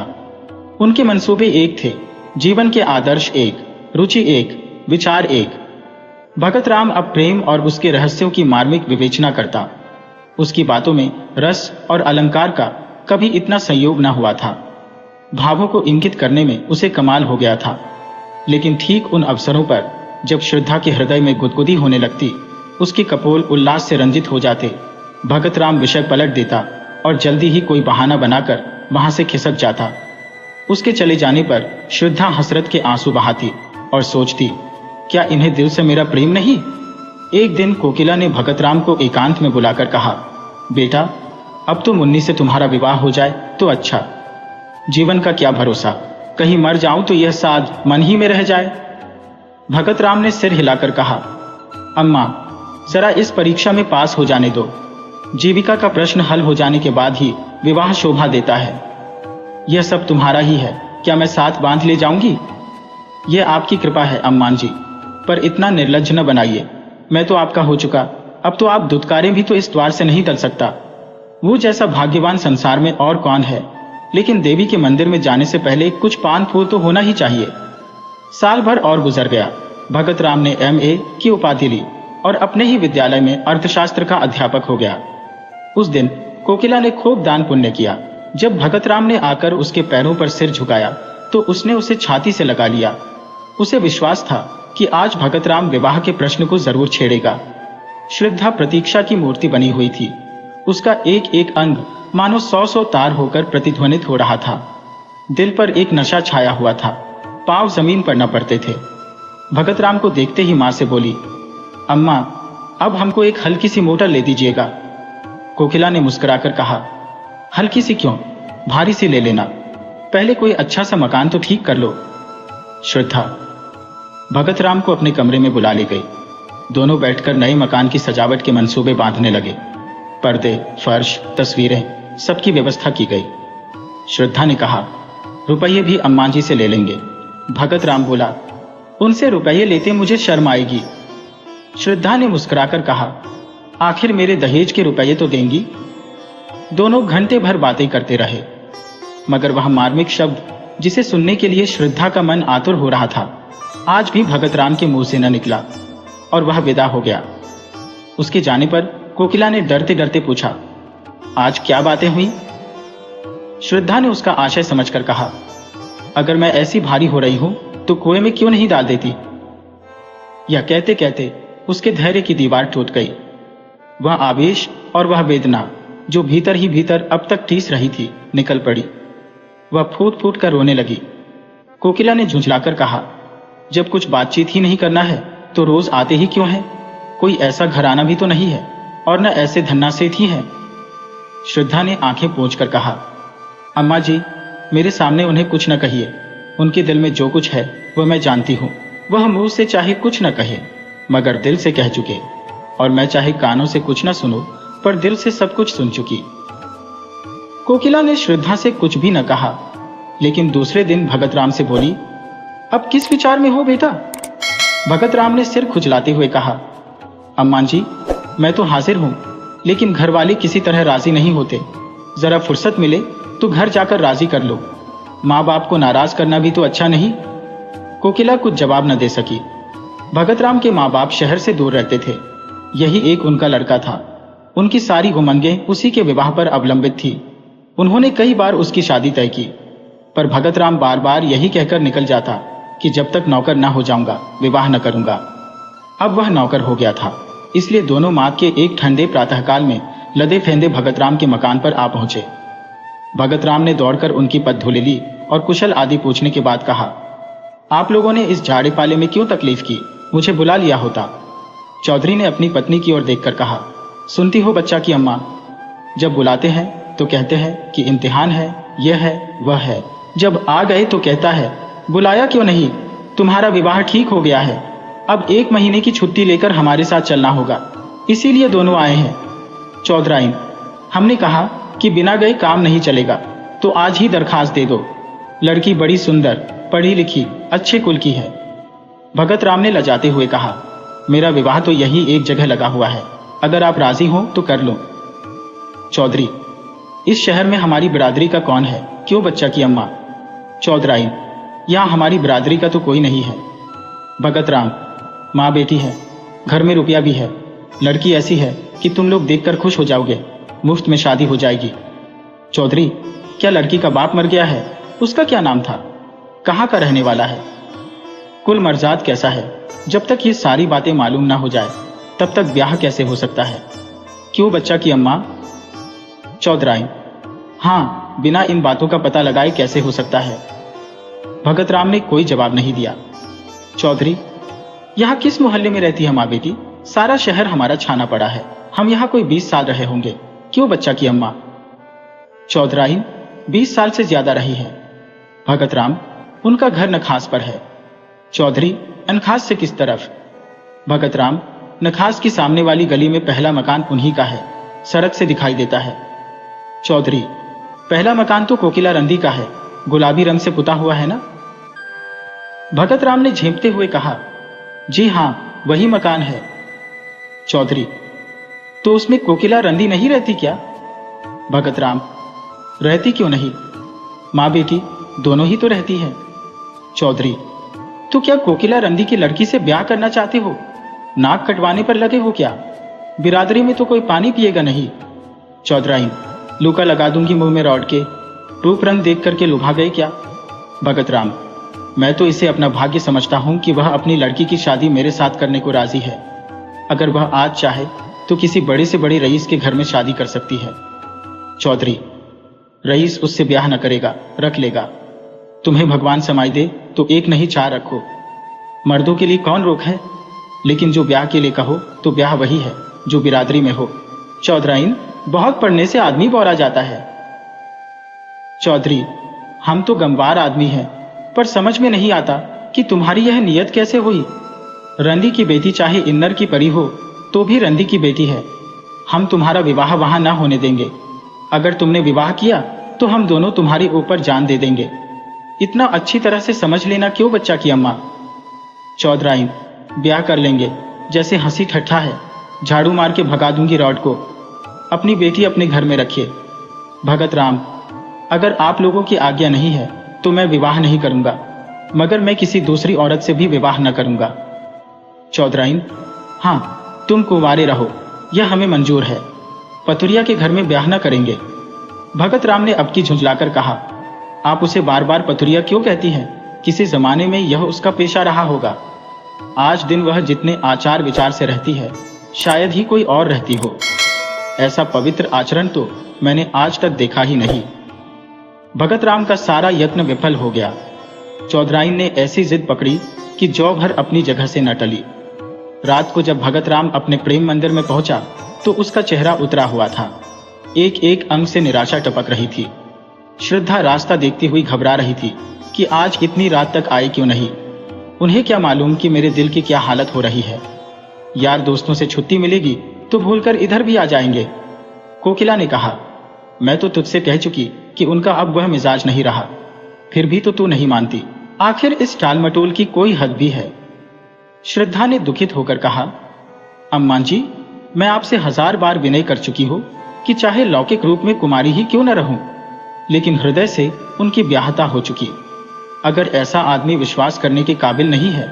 उनके मंसूबे एक थे, जीवन के आदर्श एक, रुचि एक, विचार एक। भगत राम अब प्रेम और उसके रहस्यों की मार्मिक विवेचना करता। उसकी बातों में रस और अलंकार का कभी इतना संयोग न हुआ था। भावों को इंगित करने में उसे कमाल हो गया था। लेकिन ठीक उन अवसरों पर जब श्रद्धा के हृदय में गुदगुदी होने लगती, उसके कपोल उल्लास से रंजित हो जाते, भगत राम विषय पलट देता और जल्दी ही कोई बहाना बनाकर वहां से खिसक जाता। उसके चले जाने पर श्रद्धा हसरत के आंसू बहाती और सोचती, क्या इन्हें दिल से मेरा प्रेम नहीं? एक दिन कोकिला ने भगत राम को एकांत में बुलाकर कहा, बेटा, अब तो मुन्नी से तुम्हारा विवाह हो जाए तो अच्छा। जीवन का क्या भरोसा, कहीं मर जाऊं तो यह साध मन ही में रह जाए। भगत राम ने सिर हिलाकर कहा, अम्मा, जरा इस परीक्षा में पास हो जाने दो। जीविका का प्रश्न हल हो जाने के बाद ही विवाह शोभा देता है। यह सब तुम्हारा ही है, क्या मैं साथ बांध ले जाऊंगी? यह आपकी कृपा है अम्मान जी, पर इतना निर्लज्ज न बनाइए। मैं तो आपका हो चुका, अब तो आप दुत्कारें भी तो इस द्वार से नहीं टल सकता। वो जैसा भाग्यवान संसार में और कौन है। लेकिन देवी के मंदिर में जाने से पहले कुछ पान फूल तो होना ही चाहिए। साल भर और गुजर गया। भगत राम ने MA की उपाधि ली और अपने ही विद्यालय में अर्थशास्त्र का अध्यापक हो गया। उस दिन कोकिला ने खूब दान पुण्य किया। जब भगत राम ने आकर उसके पैरों पर सिर झुकाया तो उसने उसे छाती से लगा लिया। उसे विश्वास था कि आज भगत राम विवाह के प्रश्न को जरूर छेड़ेगा। श्रद्धा प्रतीक्षा की मूर्ति बनी हुई थी। उसका एक एक अंग मानो 100 तार होकर प्रतिध्वनित हो रहा था। दिल पर एक नशा छाया हुआ था। पांव जमीन पर न पड़ते थे। भगत राम को देखते ही मां से बोली, अम्मा, अब हमको एक हल्की सी मोटर ले दीजिएगा। कोकिला ने मुस्कुराकर कहा, हल्की सी क्यों, भारी सी ले लेना। पहले कोई अच्छा सा मकान तो ठीक कर लो। श्रद्धा भगत राम को अपने कमरे में बुला ले गई। दोनों बैठकर नए मकान की सजावट के मंसूबे बांधने लगे। पर्दे, फर्श, तस्वीरें, सबकी व्यवस्था की गई। श्रद्धा ने कहा, रुपये भी अम्मा जी से ले लेंगे। भगत राम बोला, उनसे रुपये लेते मुझे शर्म आएगी। श्रद्धा ने मुस्कुराकर कहा, आखिर मेरे दहेज के रुपये तो देंगी। दोनों घंटे भर बातें करते रहे, मगर वह मार्मिक शब्द जिसे सुनने के लिए श्रद्धा का मन आतुर हो रहा था, आज भी भगत राम के मुंह से न निकला और वह विदा हो गया। उसके जाने पर कोकिला ने डरते डरते पूछा, आज क्या बातें हुई? श्रद्धा ने उसका आशय समझकर कहा, अगर मैं ऐसी भारी हो रही हूं तो कुएं में क्यों नहीं डाल देती। यह कहते कहते उसके धैर्य की दीवार टूट गई। वह आवेश और वह वेदना जो भीतर ही भीतर अब तक टीस रही थी, निकल पड़ी। वह फूट फूट कर रोने लगी। कोकिला ने झुंझलाकर कहा, जब कुछ बातचीत ही नहीं करना है तो रोज आते ही क्यों है? कोई ऐसा घराना भी तो नहीं है और न ऐसे धन्ना सेठ ही है। श्रद्धा ने आंखें पोंछकर कहा, अम्मा जी, मेरे सामने उन्हें कुछ न कहिए। उनके दिल में जो कुछ है वह मैं जानती हूँ। वह मुंह से चाहे कुछ न कहे मगर दिल से कह चुके, और मैं चाहे कानों से कुछ न सुनूं पर दिल से सब कुछ सुन चुकी। कोकिला ने श्रद्धा से कुछ भी न कहा, लेकिन दूसरे दिन भगत राम से बोली, अब किस विचार में हो बेटा? भगत राम ने सिर खुजलाते हुए कहा, अम्मा जी, मैं तो हाजिर हूं, लेकिन घर वाले किसी तरह राजी नहीं होते। जरा फुर्सत मिले तो घर जाकर राजी कर लो। माँ बाप को नाराज करना भी तो अच्छा नहीं। कोकिला कुछ जवाब न दे सकी। भगत राम के माँ बाप शहर से दूर रहते थे। यही एक उनका लड़का था। उनकी सारी उमंगें उसी के विवाह पर अवलंबित थी। उन्होंने कई बार उसकी शादी तय की, पर भगत राम बार बार यही कहकर निकल जाता कि जब तक नौकर न हो जाऊंगा विवाह न करूंगा। अब वह नौकर हो गया था, इसलिए दोनों माँ के एक ठंडे प्रातःकाल में लदे फेंदे भगत राम के मकान पर आ पहुंचे। भगत राम ने दौड़कर उनकी पगधूली ली और कुशल आदि पूछने के बाद कहा, आप लोगों ने इस झाड़े पाले में क्यों तकलीफ की? मुझे बुला लिया होता। चौधरी ने अपनी पत्नी की ओर देखकर कहा, सुनती हो बच्चा की अम्मा, जब बुलाते हैं तो कहते हैं कि इम्तिहान है, यह है, वह है। जब आ गए तो कहता है, बुलाया क्यों नहीं? तुम्हारा विवाह ठीक हो गया है। अब 1 महीने की छुट्टी लेकर हमारे साथ चलना होगा, इसीलिए दोनों आए हैं। चौधराइन, हमने कहा कि बिना गए काम नहीं चलेगा, तो आज ही दरखास्त दे दो। लड़की बड़ी सुंदर, पढ़ी लिखी, अच्छे कुल की है। भगत राम ने लजाते हुए कहा, मेरा विवाह तो यही एक जगह लगा हुआ है, अगर आप राजी हो तो कर लो। चौधरी, इस शहर में हमारी बिरादरी का कौन है? क्यों बच्चा की अम्मा? चौधराइन, यहाँ हमारी बिरादरी का तो कोई नहीं है। भगत राम, माँ बेटी है, घर में रुपया भी है, लड़की ऐसी है कि तुम लोग देखकर खुश हो जाओगे, मुफ्त में शादी हो जाएगी। चौधरी, क्या लड़की का बाप मर गया है? उसका क्या नाम था? कहाँ का रहने वाला है? कुल मर्जाद कैसा है? जब तक ये सारी बातें मालूम ना हो जाए तब तक ब्याह कैसे हो सकता है? क्यों बच्चा की अम्मा? चौधराइन, हाँ, बिना इन बातों का पता लगाए कैसे हो सकता है? भगत राम ने कोई जवाब नहीं दिया। चौधरी, यहाँ किस मोहल्ले में रहती है माँ बेटी? सारा शहर हमारा छाना पड़ा है, हम यहाँ कोई 20 साल रहे होंगे। क्यों बच्चा की अम्मा? चौधराइन, 20 साल से ज्यादा रही है। भगत राम, उनका घर नखास पर है। चौधरी, नखास से किस तरफ? भगत राम, नखास की सामने वाली गली में पहला मकान उन्हीं का है, सड़क से दिखाई देता है। चौधरी, पहला मकान तो कोकिला रंदी का है, गुलाबी रंग से पुता हुआ है ना? भगत राम ने झेंपते हुए कहा, जी हाँ, वही मकान है। चौधरी, तो उसमें कोकिला रंदी नहीं रहती क्या? भगत राम, रहती क्यों नहीं? माँ बेटी दोनों ही तो रहती है। चौधरी, तो क्या कोकिला रंदी की लड़की से ब्याह करना चाहते हो? नाक कटवाने पर लगे हो क्या? बिरादरी में तो कोई पानी पिएगा नहीं। चौधराइन, लूका लगा दूंगी मुंह में रौड़ के। रूप रंग देख करके लुभा गए क्या? भगत राम, मैं तो इसे अपना भाग्य समझता हूं कि वह अपनी लड़की की शादी मेरे साथ करने को राजी है। अगर वह आज चाहे तो किसी बड़े से बड़े रईस के घर में शादी कर सकती है। चौधरी, रईस उससे ब्याह न करेगा, रख लेगा। तुम्हें भगवान समाई दे तो एक नहीं चार रखो। मर्दों के लिए कौन रोक है? लेकिन जो ब्याह के लिए कहो तो ब्याह वही है जो बिरादरी में हो। चौधराइन, बहुत पढ़ने से आदमी बौरा जाता है। चौधरी, हम तो गंवार आदमी हैं, पर समझ में नहीं आता कि तुम्हारी यह नियत कैसे हुई। रंदी की बेटी चाहे इन्नर की परी हो तो भी रंदी की बेटी है। हम तुम्हारा विवाह वहां ना होने देंगे। अगर तुमने विवाह किया तो हम दोनों तुम्हारे ऊपर जान दे देंगे। इतना अच्छी तरह से समझ लेना क्यों बच्चा की अम्मा। चौधराइन, ब्याह कर लेंगे, जैसे हंसी ठट्ठा है। झाड़ू मार के भगा दूंगी रॉड को। अपनी बेटी अपने घर में रखिए। भगत राम, अगर आप लोगों की आज्ञा नहीं है तो मैं विवाह नहीं करूंगा, मगर मैं किसी दूसरी औरत से भी विवाह न करूंगा। चौधराइन, हाँ, तुम कुंवारे रहो, यह हमें मंजूर है। पतुरिया के घर में ब्याह न करेंगे। भगत राम ने अब की झुंझलाकर कहा, आप उसे बार बार पतुरिया क्यों कहती हैं? किसी जमाने में यह उसका पेशा रहा होगा। आज दिन वह जितने आचार विचार से रहती है, शायद ही कोई और रहती हो। ऐसा पवित्र आचरण तो मैंने आज तक देखा ही नहीं। भगत राम का सारा यत्न विफल हो गया। चौधराइन ने ऐसी जिद पकड़ी कि जौ भर अपनी जगह से न टली। रात को जब भगत राम अपने प्रेम मंदिर में पहुंचा तो उसका चेहरा उतरा हुआ था। एक एक अंग से निराशा टपक रही थी। श्रद्धा रास्ता देखती हुई घबरा रही थी कि आज इतनी रात तक आए क्यों नहीं। उन्हें क्या मालूम कि मेरे दिल की क्या हालत हो रही है। यार दोस्तों से छुट्टी मिलेगी तो भूलकर इधर भी आ जाएंगे। कोकिला ने कहा, मैं तो तुझसे कह चुकी कि उनका अब वह मिजाज नहीं रहा, फिर भी तो तू नहीं मानती। आखिर इस टालमटोल की कोई हद भी है। श्रद्धा ने दुखित होकर कहा, अम्मा जी, मैं आपसे 1000 बार विनय कर चुकी हूं कि चाहे लौकिक रूप में कुमारी ही क्यों न रहूं, लेकिन हृदय से उनकी ब्याहता हो चुकी। अगर ऐसा आदमी विश्वास करने के काबिल नहीं है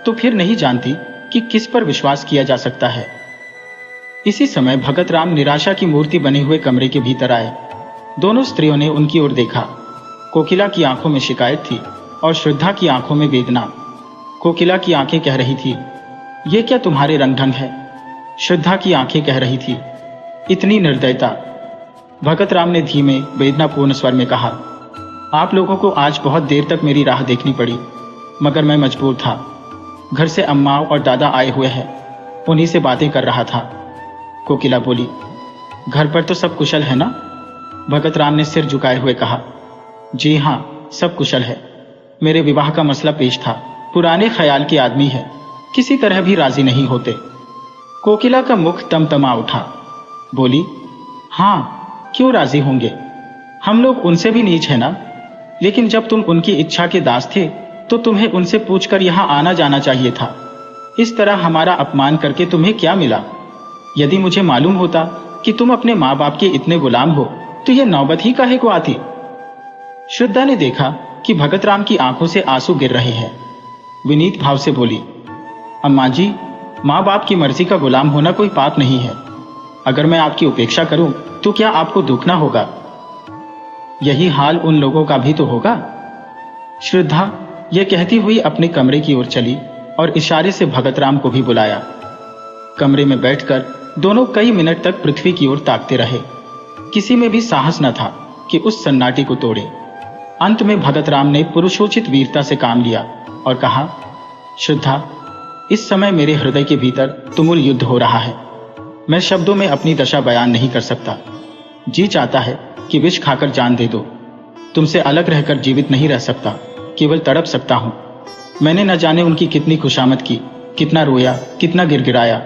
तो फिर नहीं जानती कि किस पर विश्वास किया जा सकता है। इसी समय भगत राम निराशा की मूर्ति बने हुए कमरे के भीतर आए। दोनों स्त्रियों ने उनकी ओर देखा। कोकिला की आंखों में शिकायत थी और श्रद्धा की आंखों में वेदना। कोकिला की आंखें कह रही थी, ये क्या तुम्हारे रंग ढंग है? श्रद्धा की आंखें कह रही थी, इतनी निर्दयता। भगत राम ने धीमे वेदनापूर्ण स्वर में कहा, आप लोगों को आज बहुत देर तक मेरी राह देखनी पड़ी, मगर मैं मजबूर था। घर से अम्मा और दादा आए हुए हैं, उन्हीं से बातें कर रहा था। कोकिला बोली, घर पर तो सब कुशल है ना? भगत राम ने सिर झुकाए हुए कहा, जी हाँ, सब कुशल है। मेरे विवाह का मसला पेश था। पुराने ख्याल के आदमी है, किसी तरह भी राजी नहीं होते। कोकिला का मुख तमतमा उठा। बोली, हाँ, क्यों राजी होंगे? हम लोग उनसे भी नीच है ना। लेकिन जब तुम उनकी इच्छा के दास थे तो तुम्हें उनसे पूछकर यहां आना जाना चाहिए था। इस तरह हमारा अपमान करके तुम्हें क्या मिला? यदि मुझे मालूम होता कि तुम अपने माँ बाप के इतने गुलाम हो तो यह नौबत ही काहे को आती। श्रद्धा ने देखा कि भगत राम की आंखों से आंसू गिर रहे हैं। विनीत भाव से बोली, अम्मा जी, माँ बाप की मर्जी का गुलाम होना कोई पाप नहीं है। अगर मैं आपकी उपेक्षा करूं तो क्या आपको दुख ना होगा? यही हाल उन लोगों का भी तो होगा। श्रद्धा यह कहती हुई अपने कमरे की ओर चली और इशारे से भगत राम को भी बुलाया। कमरे में बैठकर दोनों कई मिनट तक पृथ्वी की ओर ताकते रहे। किसी में भी साहस न था कि उस सन्नाटे को तोड़े। अंत में भगत राम ने पुरुषोचित वीरता से काम लिया और कहा, श्रद्धा, इस समय मेरे हृदय के भीतर तुमुल युद्ध हो रहा है। मैं शब्दों में अपनी दशा बयान नहीं कर सकता। जी चाहता है कि विष खाकर जान दे दो। तुमसे अलग रहकर जीवित नहीं रह सकता, केवल तड़प सकता हूं। मैंने न जाने उनकी कितनी खुशामद की, कितना रोया, कितना गिड़गिड़ाया,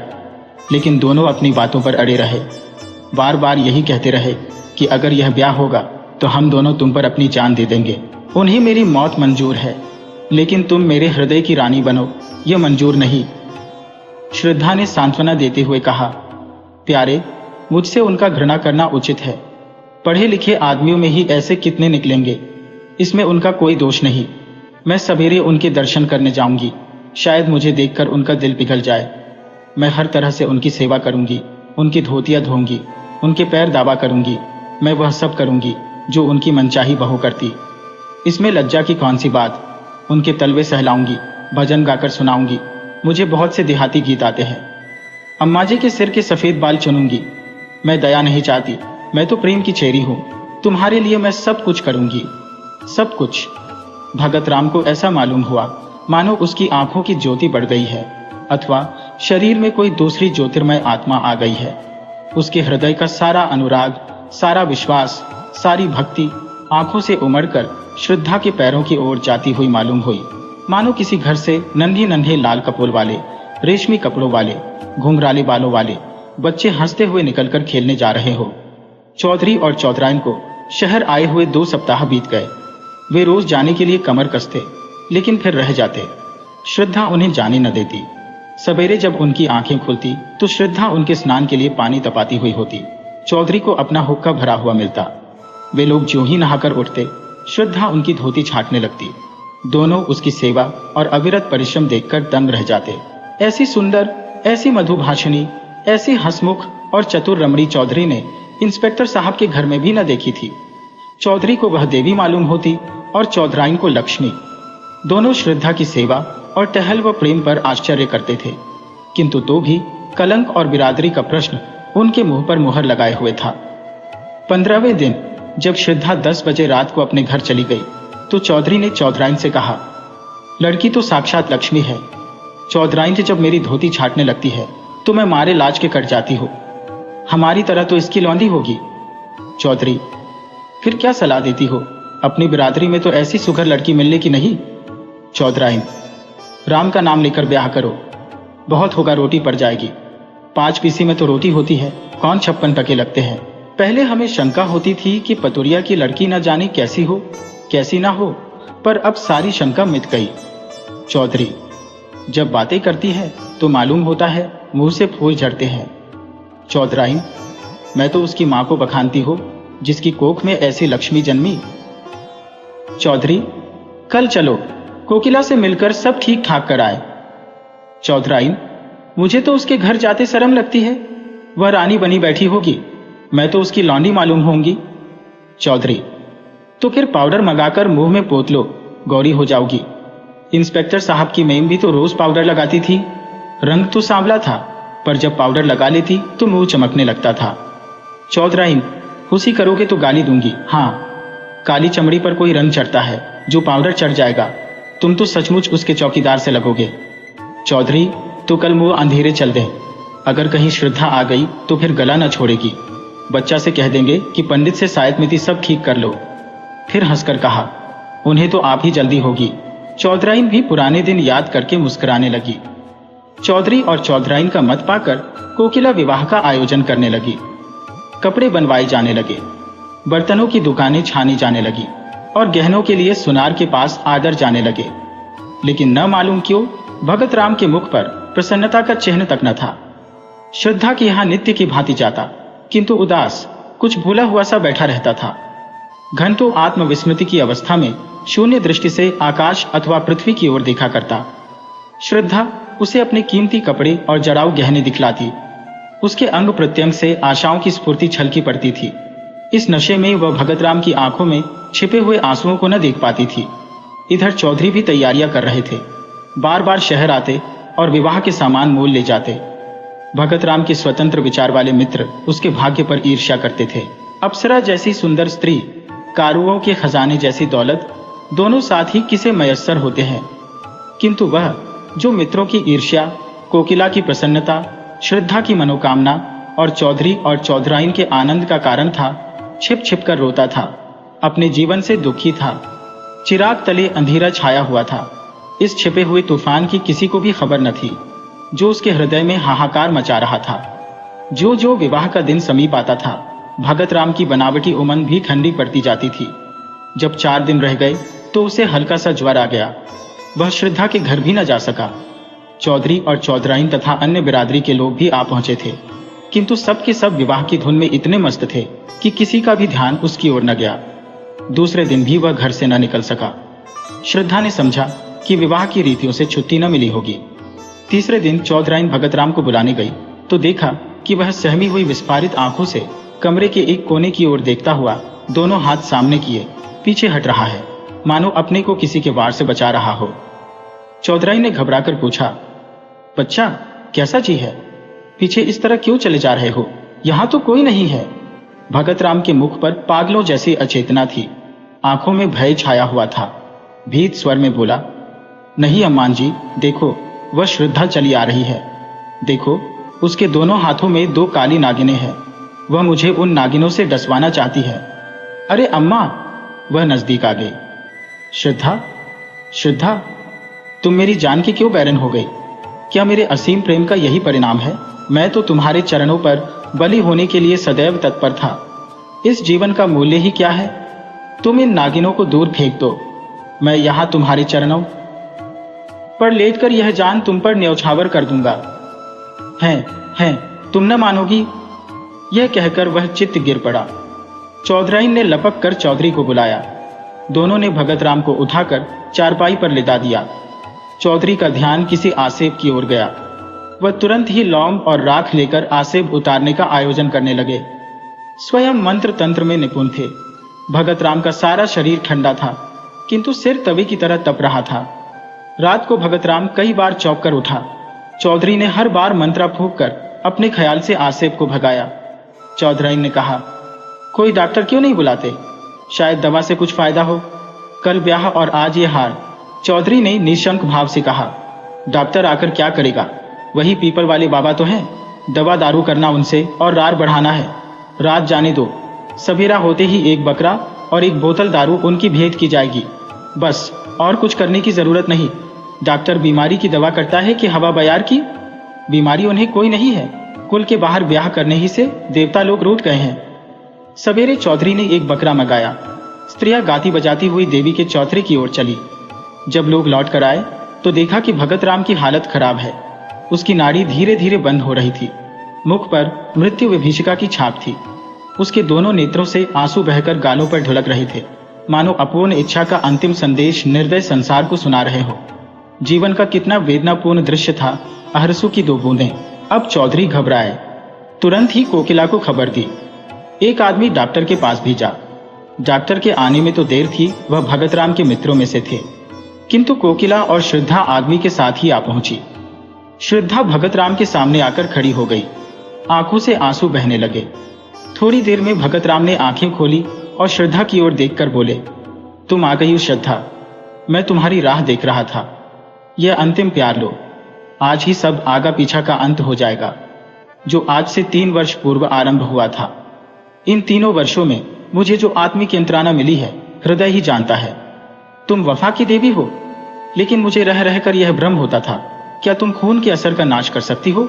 लेकिन दोनों अपनी बातों पर अड़े रहे। बार बार यही कहते रहे कि अगर यह ब्याह होगा तो हम दोनों तुम पर अपनी जान दे देंगे। उन्हें मेरी मौत मंजूर है, लेकिन तुम मेरे हृदय की रानी बनो, यह मंजूर नहीं। श्रद्धा ने सांत्वना देते हुए कहा, प्यारे, मुझसे उनका घृणा करना उचित है, पढ़े लिखे आदमियों में ही ऐसे कितने निकलेंगे, इसमें उनका कोई दोष नहीं। मैं सवेरे उनके दर्शन करने जाऊंगी, शायद मुझे देखकर उनका दिल पिघल जाए। मैं हर तरह से उनकी सेवा करूंगी, उनकी धोतियां धोऊंगी, उनके पैर दावा करूंगी। मैं वह सब करूंगी जो उनकी मनचाही बहू करती। इसमें लज्जा की कौन सी बात। उनके तलवे सहलाऊंगी, भजन गाकर सुनाऊंगी। मुझे बहुत से देहाती गीत आते हैं। अम्मा जी के सिर के सफेद बाल चुनूंगी। मैं दया नहीं चाहती, मैं तो प्रेम की चेरी हूं। तुम्हारे लिए मैं सब कुछ करूंगी, सब कुछ। भगत राम को ऐसा मालूम हुआ मानो उसकी आंखों की ज्योति बढ़ गई है, अथवा शरीर में कोई दूसरी ज्योतिर्मय आत्मा आ गई है। उसके हृदय का सारा अनुराग, सारा विश्वास, सारी भक्ति आंखों से उमड़कर श्रद्धा के पैरों की ओर जाती हुई मालूम हुई। मानो किसी घर से नन्हे नन्हे लाल कपोल वाले, रेशमी कपड़ों वाले, घुंघराले बालों वाले बच्चे हंसते हुए निकलकर खेलने जा रहे हो। चौधरी और चौधराइन को शहर आए हुए 2 सप्ताह बीत गए। वे रोज जाने के लिए कमर कसते, लेकिन फिर रह जाते। श्रद्धा उन्हें जाने न देती। सवेरे जब उनकी आंखें खुलती तो श्रद्धा उनके स्नान के लिए पानी तपाती हुई होती। चौधरी को अपना हुक्का भरा हुआ मिलता। वे लोग ज्यों ही नहाकर उठते, श्रद्धा उनकी धोती छाटने लगती। दोनों उसकी सेवा और अविरत परिश्रम देखकर दंग रह जाते। ऐसी सुंदर, ऐसी मधुभाषिणी, ऐसी हंसमुख और चतुर रमणी चौधरी ने इंस्पेक्टर साहब के घर में भी न देखी थी। चौधरी को वह देवी मालूम होती और चौधराइन को लक्ष्मी। दोनों श्रद्धा की सेवा और टहल व प्रेम पर आश्चर्य करते थे, किंतु तो भी कलंक और बिरादरी का प्रश्न उनके मुंह पर मुहर लगाए हुए था। 15वें दिन जब श्रद्धा 10 बजे रात को अपने घर चली गई तो चौधरी ने चौधराइन से कहा, लड़की तो साक्षात लक्ष्मी है। चौधराइन जी, जब मेरी धोती छाटने लगती है तो मैं मारे लाज के कट जाती हूँ। हमारी तरह तो इसकी लौंडी होगी। चौधरी, फिर क्या सलाह देती हो? अपनी बिरादरी में तो ऐसी सुघर लड़की मिलने की नहीं। चौधराइन, राम का नाम लेकर ब्याह करो, बहुत होगा, रोटी पड़ जाएगी। 5 पीसी में तो रोटी होती है, कौन 56 टके लगते हैं। पहले हमें शंका होती थी कि पतुरिया की लड़की न जाने कैसी हो कैसी ना हो, पर अब सारी शंका मिट गई। चौधरी, जब बातें करती है तो मालूम होता है मुंह से फूल झड़ते हैं। चौधराइन, मैं तो उसकी मां को बखानती हो जिसकी कोख में ऐसी लक्ष्मी जन्मी। चौधरी, कल चलो, कोकिला से मिलकर सब ठीक ठाक कर आए। चौधराइन, मुझे तो उसके घर जाते शर्म लगती है। वह रानी बनी बैठी होगी, मैं तो उसकी लौंडी मालूम होंगी। चौधरी, तो फिर पाउडर मंगाकर मुंह में पोत लो, गौरी हो जाओगी। इंस्पेक्टर साहब की मेम भी तो रोज पाउडर लगाती थी। रंग तो सांवला था, पर जब पाउडर लगा लेती तो मुंह चमकने लगता था। चौधराइन, हुसी करोगे तो गाली दूंगी। हाँ, काली चमड़ी पर कोई रंग चढ़ता है, जो पाउडर चढ़ जाएगा तुम तो सचमुच उसके चौकीदार से लगोगे। चौधरी, तो कल मुंह अंधेरे चल दे। अगर कहीं श्रद्धा आ गई तो फिर गला न छोड़ेगी। बच्चा से कह देंगे कि पंडित से सायत मिति सब ठीक कर लो। फिर हंसकर कहा, उन्हें तो आप ही जल्दी होगी। चौधराइन भी पुराने दिन याद करके मुस्कुराने लगी। चौधरी और चौधराइन का मत पाकर कोकिला विवाह का आयोजन करने लगी। कपड़े बनवाए जाने लगे, बर्तनों की दुकानें छानी जाने लगी और गहनों के लिए सुनार के पास आदर जाने लगे। लेकिन न मालूम क्यों भगत राम के मुख पर प्रसन्नता का चिन्ह तक न था। श्रद्धा के यहाँ नित्य की भांति जाता, किंतु उदास, कुछ भूला हुआ सा बैठा रहता था। घंटों आत्मविस्मृति की अवस्था में शून्य दृष्टि से आकाश अथवा पृथ्वी की ओर देखा करता। श्रद्धा उसे अपने कीमती कपड़े और जड़ाऊ गहने दिखलाती। उसके अंग प्रत्यंग से आशाओं की स्फूर्ति छलकी पड़ती थी। इस नशे में वह भगत राम की आंखों में छिपे हुए आंसुओं को न देख पाती थी। इधर चौधरी भी तैयारियां कर रहे थे। बार बार शहर आते और विवाह के सामान मोल ले जाते। भगत राम के स्वतंत्र विचार वाले मित्र उसके भाग्य पर ईर्ष्या करते थे। अप्सरा जैसी सुंदर स्त्री, कारुओं के खजाने जैसी दौलत, दोनों साथ ही किसे मयस्सर होते हैं, किंतु वह जो मित्रों की ईर्ष्या, कोकिला की प्रसन्नता, श्रद्धा की मनोकामना और चौधरी और चौधराइन के आनंद का कारण था, छिप छिप कर रोता था। अपने जीवन से दुखी था। चिराग तले अंधेरा छाया हुआ था। इस छिपे हुए तूफान की किसी को भी खबर न थी जो उसके हृदय में हाहाकार मचा रहा था। जो जो विवाह का दिन समीप आता था, भगत राम की बनावटी उमंग भी ठंडी पड़ती जाती थी। जब 4 दिन रह गए तो उसे हल्का सा ज्वर आ गया। वह श्रद्धा के घर भी न जा सका। चौधरी और चौधराइन तथा अन्य बिरादरी के लोग भी आ पहुंचे थे। किंतु सब के सब विवाह की धुन में इतने मस्त थे कि किसी का भी ध्यान उसकी ओर न गया। दूसरे दिन भी वह घर से न निकल सका। श्रद्धा ने समझा कि विवाह की रीतियों से छुट्टी न मिली होगी। तीसरे दिन चौधराइन भगतराम को बुलाने गई तो देखा कि वह सहमी हुई विस्फारित आंखों से कमरे के एक कोने की ओर देखता हुआ दोनों हाथ सामने किए पीछे हट रहा है, मानो अपने को किसी के वार से बचा रहा हो। चौधराइन ने घबराकर पूछा, बच्चा कैसा जी है? पीछे इस तरह क्यों चले जा रहे हो? यहां तो कोई नहीं है। भगतराम के मुख पर पागलों जैसी अचेतना थी, आंखों में भय छाया हुआ था। भीत स्वर में बोला, नहीं अम्मान जी, देखो वह श्रद्धा चली आ रही है। देखो उसके दोनों हाथों में 2 काली नागिनें हैं। वह मुझे उन नागिनों से डसवाना चाहती है। अरे अम्मा! वह नजदीक आ गई। श्रद्धा, श्रद्धा, तुम मेरी जान की क्यों बैरन हो गई? क्या मेरे असीम प्रेम का यही परिणाम है? मैं तो तुम्हारे चरणों पर बलि होने के लिए सदैव तत्पर था। इस जीवन का मूल्य ही क्या है? तुम इन नागिनों को दूर फेंक दो। मैं यहां तुम्हारे चरणों पर लेटकर यह जान तुम पर न्यौछावर कर दूंगा। हैं, तुम न मानोगी। यह कहकर वह चित्त गिर पड़ा। चौधराइन ने लपक कर चौधरी को बुलाया। दोनों ने भगतराम को उठाकर चारपाई पर लिटा दिया। चौधरी का ध्यान किसी आसेब की ओर गया। वह तुरंत ही लौंग और राख लेकर आसेब उतारने का आयोजन करने लगे। स्वयं मंत्र तंत्र में निपुण थे। भगतराम का सारा शरीर ठंडा था, किंतु सिर तवे की तरह तप रहा था। रात को भगतराम कई बार चौंक कर उठा। चौधरी ने हर बार मंत्रा फूंक कर अपने ख्याल से आसेब को भगाया। चौधराइन ने कहा, कोई डॉक्टर क्यों नहीं बुलाते? शायद दवा से कुछ फायदा हो। कल ब्याह और आज ये हार। चौधरी ने निशंक भाव से कहा, डॉक्टर आकर क्या करेगा? वही पीपल वाले बाबा तो हैं। दवा दारू करना उनसे और रार बढ़ाना है। रात जाने दो, सवेरा होते ही 1 बकरा और 1 बोतल दारू उनकी भेंट की जाएगी। बस, और कुछ करने की जरूरत नहीं। डॉक्टर बीमारी की दवा करता है कि हवा बयार की? बीमारी उन्हें कोई नहीं है। कुल के बाहर ब्याह करने ही से देवता लोग रूठ गए हैं। सवेरे चौधरी ने 1 बकरा मंगाया। स्त्रियां गाती बजाती हुई देवी के चौथरे की ओर चली। जब लोग लौट कर आए तो देखा कि भगतराम की हालत खराब है। उसकी नाड़ी धीरे धीरे बंद हो रही थी। मुख पर मृत्यु विभीषिका की छाप थी। उसके दोनों नेत्रों से आंसू बहकर गालों पर ढुलक रहे थे, मानो अपूर्ण इच्छा का अंतिम संदेश निर्दय संसार को सुना रहे हो। जीवन का कितना वेदनापूर्ण दृश्य था। अहरसू की 2 बूंदें। अब चौधरी घबराए। तुरंत ही कोकिला को खबर दी। एक आदमी डॉक्टर के पास भेजा। डॉक्टर के आने में तो देर थी, वह भगतराम के मित्रों में से थे, किंतु कोकिला और श्रद्धा आदमी के साथ ही आ पहुंची। श्रद्धा भगतराम के सामने आकर खड़ी हो गई। आंखों से आंसू बहने लगे। थोड़ी देर में भगतराम ने आंखें खोली और श्रद्धा की ओर देखकर बोले, तुम आ गई हो श्रद्धा। मैं तुम्हारी राह देख रहा था। यह अंतिम प्यार लो। आज ही सब आगा पीछा का अंत हो जाएगा, जो आज से 3 वर्ष पूर्व आरंभ हुआ था। इन 3 वर्षों में मुझे जो आत्मिक यंत्रणा मिली है, हृदय ही जानता है। तुम वफा की देवी हो, लेकिन मुझे रह रहकर यह भ्रम होता था, क्या तुम खून के असर का नाश कर सकती हो?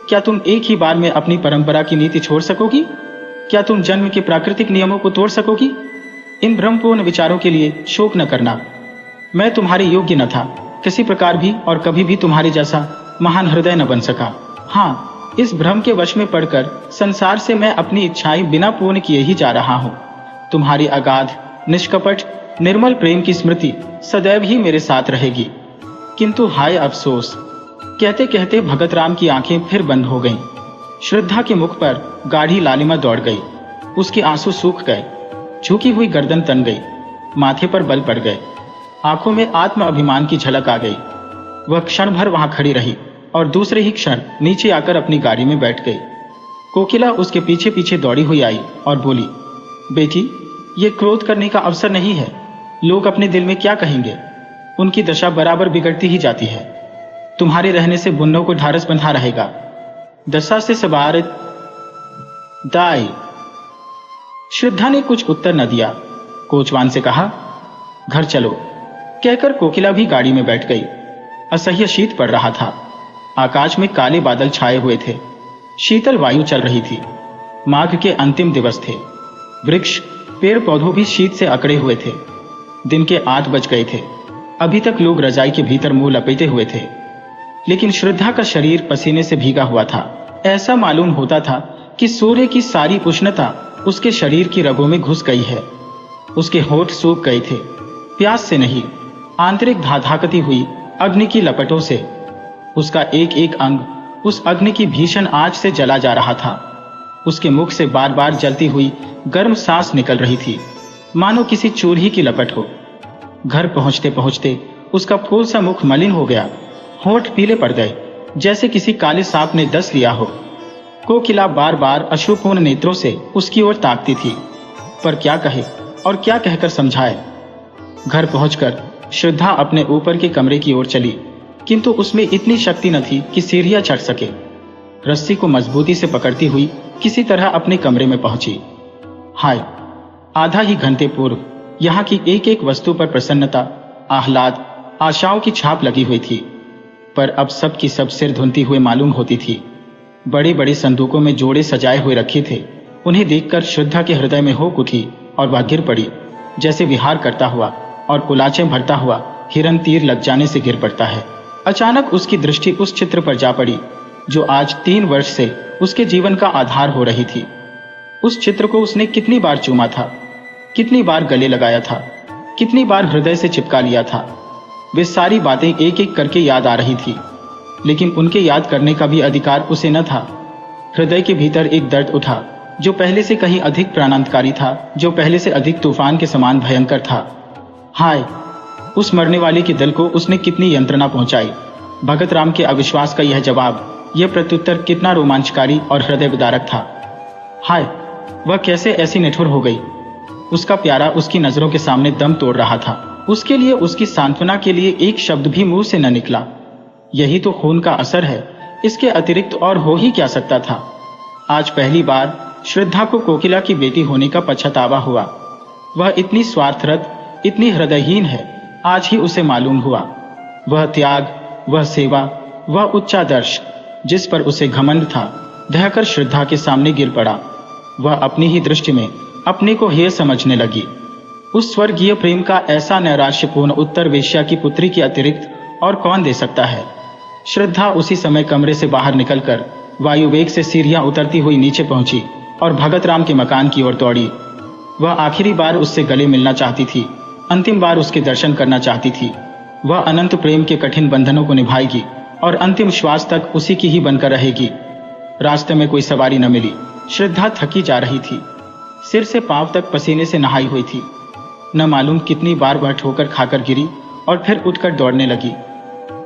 क्या तुम एक ही बार में अपनी परंपरा की नीति छोड़ सकोगी? क्या तुम जन्म के प्राकृतिक नियमों को तोड़ सकोगी? इन भ्रमपूर्ण विचारों के लिए शोक न करना। मैं तुम्हारे योग्य न था, किसी प्रकार भी और कभी भी तुम्हारे जैसा महान हृदय न बन सका। हाँ, इस भ्रम के वश में पड़कर संसार से मैं अपनी इच्छाएं बिना पूर्ण किए ही जा रहा हूँ। तुम्हारी अगाध, निष्कपट, निर्मल प्रेम की स्मृति सदैव ही मेरे साथ रहेगी। किंतु हाय अफसोस। कहते कहते भगतराम की आंखें फिर बंद हो गईं। श्रद्धा के मुख पर गाढ़ी लालिमा दौड़ गई। उसके आंसू सूख गए। झुकी हुई गर्दन तन गई। माथे पर बल पड़ गए। आंखों में आत्म अभिमान की झलक आ गई। वह क्षण भर वहां खड़ी रही और दूसरे ही क्षण नीचे आकर अपनी गाड़ी में बैठ गई। कोकिला उसके पीछे पीछे दौड़ी हुई आई और बोली, बेटी, ये क्रोध करने का अवसर नहीं है। लोग अपने दिल में क्या कहेंगे? उनकी दशा बराबर बिगड़ती ही जाती है। तुम्हारे रहने से बुन्नों को ढारस बंधा रहेगा। दशा से सवार दाई। श्रद्धा ने कुछ उत्तर न दिया। कोचवान से कहा, घर चलो। कहकर कोकिला भी गाड़ी में बैठ गई। असह्य शीत पड़ रहा था। आकाश में काले बादल छाए हुए थे। शीतल वायु चल रही थी। माघ के अंतिम दिवस थे। वृक्ष, पेड़ पौधों भी शीत से अकड़े हुए थे। दिन के 8 बज गए थे। अभी तक लोग रजाई के भीतर मुंह लपेटे हुए थे, लेकिन श्रद्धा का शरीर पसीने से भीगा हुआ था। ऐसा मालूम होता था कि सूर्य की सारी उष्णता उसके शरीर की रगों में घुस गई है। उसके होंठ सूख गए थे, प्यास से नहीं, आंतरिक धाधकती हुई अग्नि की लपटों से। उसका एक एक अंग उस अग्नि की भीषण आंच से जला जा रहा था। उसके मुख से बार बार जलती हुई गर्म सांस निकल रही थी, मानो किसी चूल्ही की लपट हो। घर पहुंचते पहुंचते उसका फूल सा मुख मलिन हो गया, होंठ पीले पड़ गए, जैसे किसी काले सांप ने डस लिया हो। कोकिला बार बार अश्रुपूर्ण नेत्रों से उसकी ओर ताकती थी, पर क्या कहे और क्या कहकर समझाए। घर पहुंचकर श्रद्धा अपने ऊपर के कमरे की ओर चली, किंतु उसमें इतनी शक्ति न थी कि सीढ़ियां चढ़ सके। रस्सी को मजबूती से पकड़ती हुई किसी तरह अपने कमरे में पहुंची। हाय, आधा ही घंटे पूर्व यहाँ की एक एक वस्तु पर प्रसन्नता, आह्लाद, आशाओं की छाप लगी हुई थी, पर अब सब की सब सिर धुनती हुए मालूम होती थी। बड़े बड़े संदूकों में जोड़े सजाए हुए रखे थे। उन्हें देखकर श्रद्धा के हृदय में होक उठी और वह गिर पड़ी, जैसे विहार करता हुआ और कुलाचें भरता हुआ हिरन तीर लग जाने से गिर पड़ता है। अचानक उसकी दृष्टि उस चित्र पर जा पड़ी जो आज 3 वर्ष से उसके जीवन का आधार हो रही थी। उस चित्र को उसने कितनी बार चूमा था, कितनी बार गले लगाया था, कितनी बार हृदय से चिपका लिया था। वे सारी बातें एक एक करके याद आ रही थी, लेकिन उनके याद करने का भी अधिकार उसे न था। हृदय के भीतर एक दर्द उठा जो पहले से कहीं अधिक प्राणांतकारी था, जो पहले से अधिक तूफान के समान भयंकर था। हाय, उस मरने वाले के दिल को उसने कितनी यंत्रणा पहुंचाई। भगत राम के अविश्वास का यह जवाब, यह प्रत्युत्तर कितना रोमांचकारी और हृदय विदारक था। हाय, वह कैसे ऐसी निठुर हो गई। उसका प्यारा उसकी नजरों के सामने दम तोड़ रहा था। उसके लिए, उसकी सांत्वना के लिए एक शब्द भी मुंह से न निकला। यही तो खून का असर है, इसके अतिरिक्त और हो ही क्या सकता था। आज पहली बार श्रद्धा को कोकिला की बेटी होने का पछतावा हुआ। वह इतनी स्वार्थरत, इतनी हृदयहीन है, आज ही उसे मालूम हुआ। वह त्याग, वह सेवा, वह उच्चादर्श जिस पर उसे घमंड था, ढहकर श्रद्धा के सामने गिर पड़ा। वह अपनी ही दृष्टि में अपने को हेय समझने लगी। उस स्वर्गीय प्रेम का ऐसा नैराश्यपूर्ण उत्तर वेश्या की पुत्री के अतिरिक्त और कौन दे सकता है। श्रद्धा उसी समय कमरे से बाहर निकलकर वायुवेग से सीढ़ियां उतरती हुई नीचे पहुंची और भगत राम के मकान की ओर दौड़ी। वह आखिरी बार उससे गले मिलना चाहती थी, अंतिम बार उसके दर्शन करना चाहती थी। वह अनंत प्रेम के कठिन बंधनों को निभाएगी और अंतिम श्वास तक उसी की ही बनकर रहेगी। रास्ते में कोई सवारी न मिली। श्रद्धा थकी जा रही थी, सिर से पांव तक पसीने से नहाई हुई थी। न मालूम कितनी बार वह ठोकर खाकर गिरी और फिर उठकर दौड़ने लगी।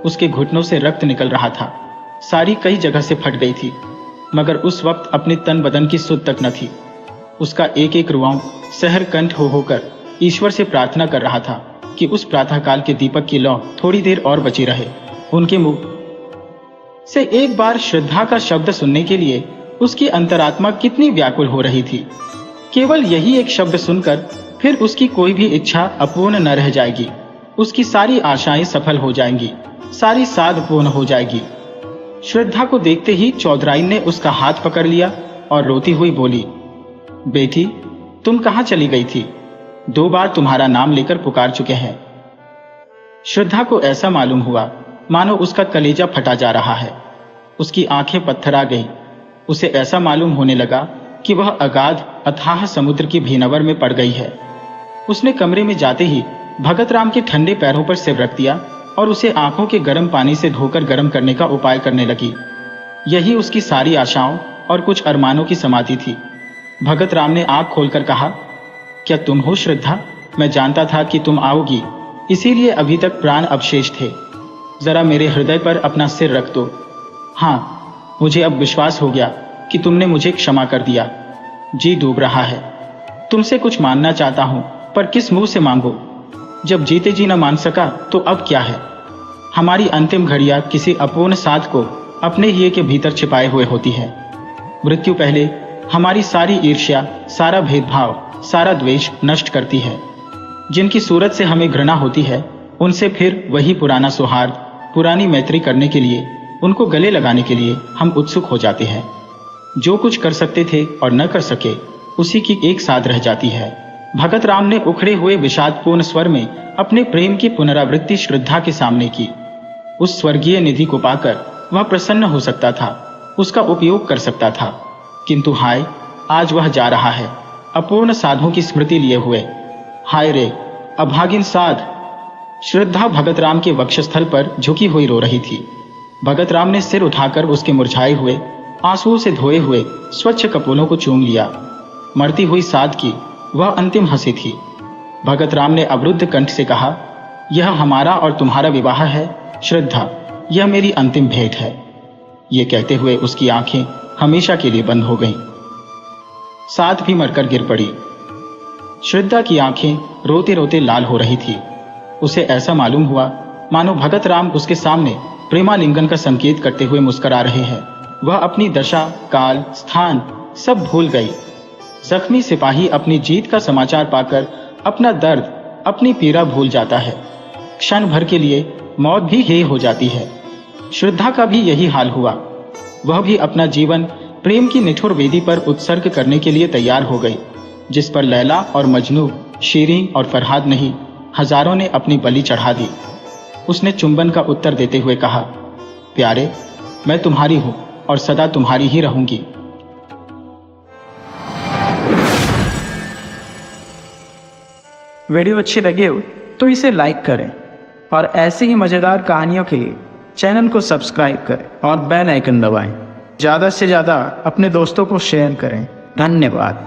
उसके घुटनों से रक्त निकल रहा था, साड़ी कई जगह से फट गई थी, मगर उस वक्त अपने तन बदन की सुध तक न थी। उसका एक एक रुआं सहर कंठ हो होकर ईश्वर से प्रार्थना कर रहा था कि उस प्रातःकाल के दीपक की लौ थोड़ी देर और बची रहे। उनके मुंह से एक बार श्रद्धा का शब्द सुनने के लिए उसकी अंतरात्मा कितनी व्याकुल हो रही थी। केवल यही एक शब्द सुनकर फिर उसकी कोई भी इच्छा अपूर्ण न रह जाएगी। उसकी सारी आशाएं सफल हो जाएंगी, सारी साध पूर्ण हो जाएगी। श्रद्धा को देखते ही चौधराइन ने उसका हाथ पकड़ लिया और रोती हुई बोली, बेटी, तुम कहां चली गई थी? 2 बार तुम्हारा नाम लेकर पुकार चुके हैं। श्रद्धा को ऐसा मालूम हुआ मानो उसका कलेजा फटा जा रहा है। उसकी आंखें पत्थरा गईं। उसे ऐसा मालूम होने लगा कि वह अगाध अथाह समुद्र की भीनवर में पड़ गई है। उसने कमरे में जाते ही भगत राम के ठंडे पैरों पर सिर रख दिया और उसे आंखों के गर्म पानी से धोकर गर्म करने का उपाय करने लगी। यही उसकी सारी आशाओं और कुछ अरमानों की समाधि थी। भगत राम ने आंख खोलकर कहा, क्या तुम हो श्रद्धा? मैं जानता था कि तुम आओगी, इसीलिए अभी तक प्राण अवशेष थे। जरा मेरे हृदय पर अपना सिर रख दो। हाँ, मुझे अब विश्वास हो गया कि तुमने मुझे क्षमा कर दिया। जी डूब रहा है। तुमसे कुछ मानना चाहता हूं, पर किस मुंह से मांगो? जब जीते जी न मान सका तो अब क्या है? हमारी अंतिम घड़ियां किसी अपूर्ण साध को अपने ही के भीतर छिपाए हुए होती है। मृत्यु पहले हमारी सारी ईर्ष्या, सारा भेदभाव, सारा द्वेष नष्ट करती है। जिनकी सूरत से हमें घृणा होती है, उनसे फिर वही पुराना सौहार्द, पुरानी मैत्री करने के लिए, उनको गले लगाने के लिए हम उत्सुक हो जाते हैं। जो कुछ कर सकते थे और न कर सके, उसी की एक साथ रह जाती है। भगत राम ने उखड़े हुए विषादपूर्ण स्वर में अपने प्रेम की पुनरावृत्ति श्रद्धा के सामने की। उस स्वर्गीय निधि को पाकर वह प्रसन्न हो सकता था, उसका उपयोग कर सकता था, किंतु हाय, आज वह जा रहा है अपूर्ण साधों की स्मृति लिए हुए। हाय रे अभागिन साध। श्रद्धा भगत राम के वक्षस्थल पर झुकी हुई रो रही थी। भगत राम ने सिर उठाकर उसके मुरझाए हुए, आंसुओं से धोए हुए स्वच्छ कपोलों को चूम लिया। मरती हुई साध की वह अंतिम हंसी थी। भगत राम ने अवरुद्ध कंठ से कहा, यह हमारा और तुम्हारा विवाह है श्रद्धा, यह मेरी अंतिम भेंट है। ये कहते हुए उसकी आंखें हमेशा के लिए बंद हो गईं। साध भी मरकर गिर पड़ी। श्रद्धा की आंखें रोते रोते लाल हो रही थी। उसे ऐसा मालूम हुआ मानो भगत राम उसके सामने प्रेमालिंगन का संकेत करते हुए मुस्कुरा रहे हैं। वह अपनी दशा, काल, स्थान सब भूल गई। जख्मी सिपाही अपनी जीत का समाचार पाकर अपना दर्द, अपनी पीड़ा भूल जाता है। क्षण भर के लिए मौत भी यही हो जाती है। श्रद्धा का भी यही हाल हुआ। वह भी अपना जीवन प्रेम की निठुर वेदी पर उत्सर्ग करने के लिए तैयार हो गई, जिस पर लैला और मजनू, शीरीं और फरहाद नहीं, हजारों ने अपनी बलि चढ़ा दी। उसने चुंबन का उत्तर देते हुए कहा, प्यारे, मैं तुम्हारी हूं और सदा तुम्हारी ही रहूंगी। वीडियो अच्छी लगे हो तो इसे लाइक करें और ऐसी ही मज़ेदार कहानियों के लिए चैनल को सब्सक्राइब करें और बेल आइकन दबाएं। ज़्यादा से ज़्यादा अपने दोस्तों को शेयर करें। धन्यवाद।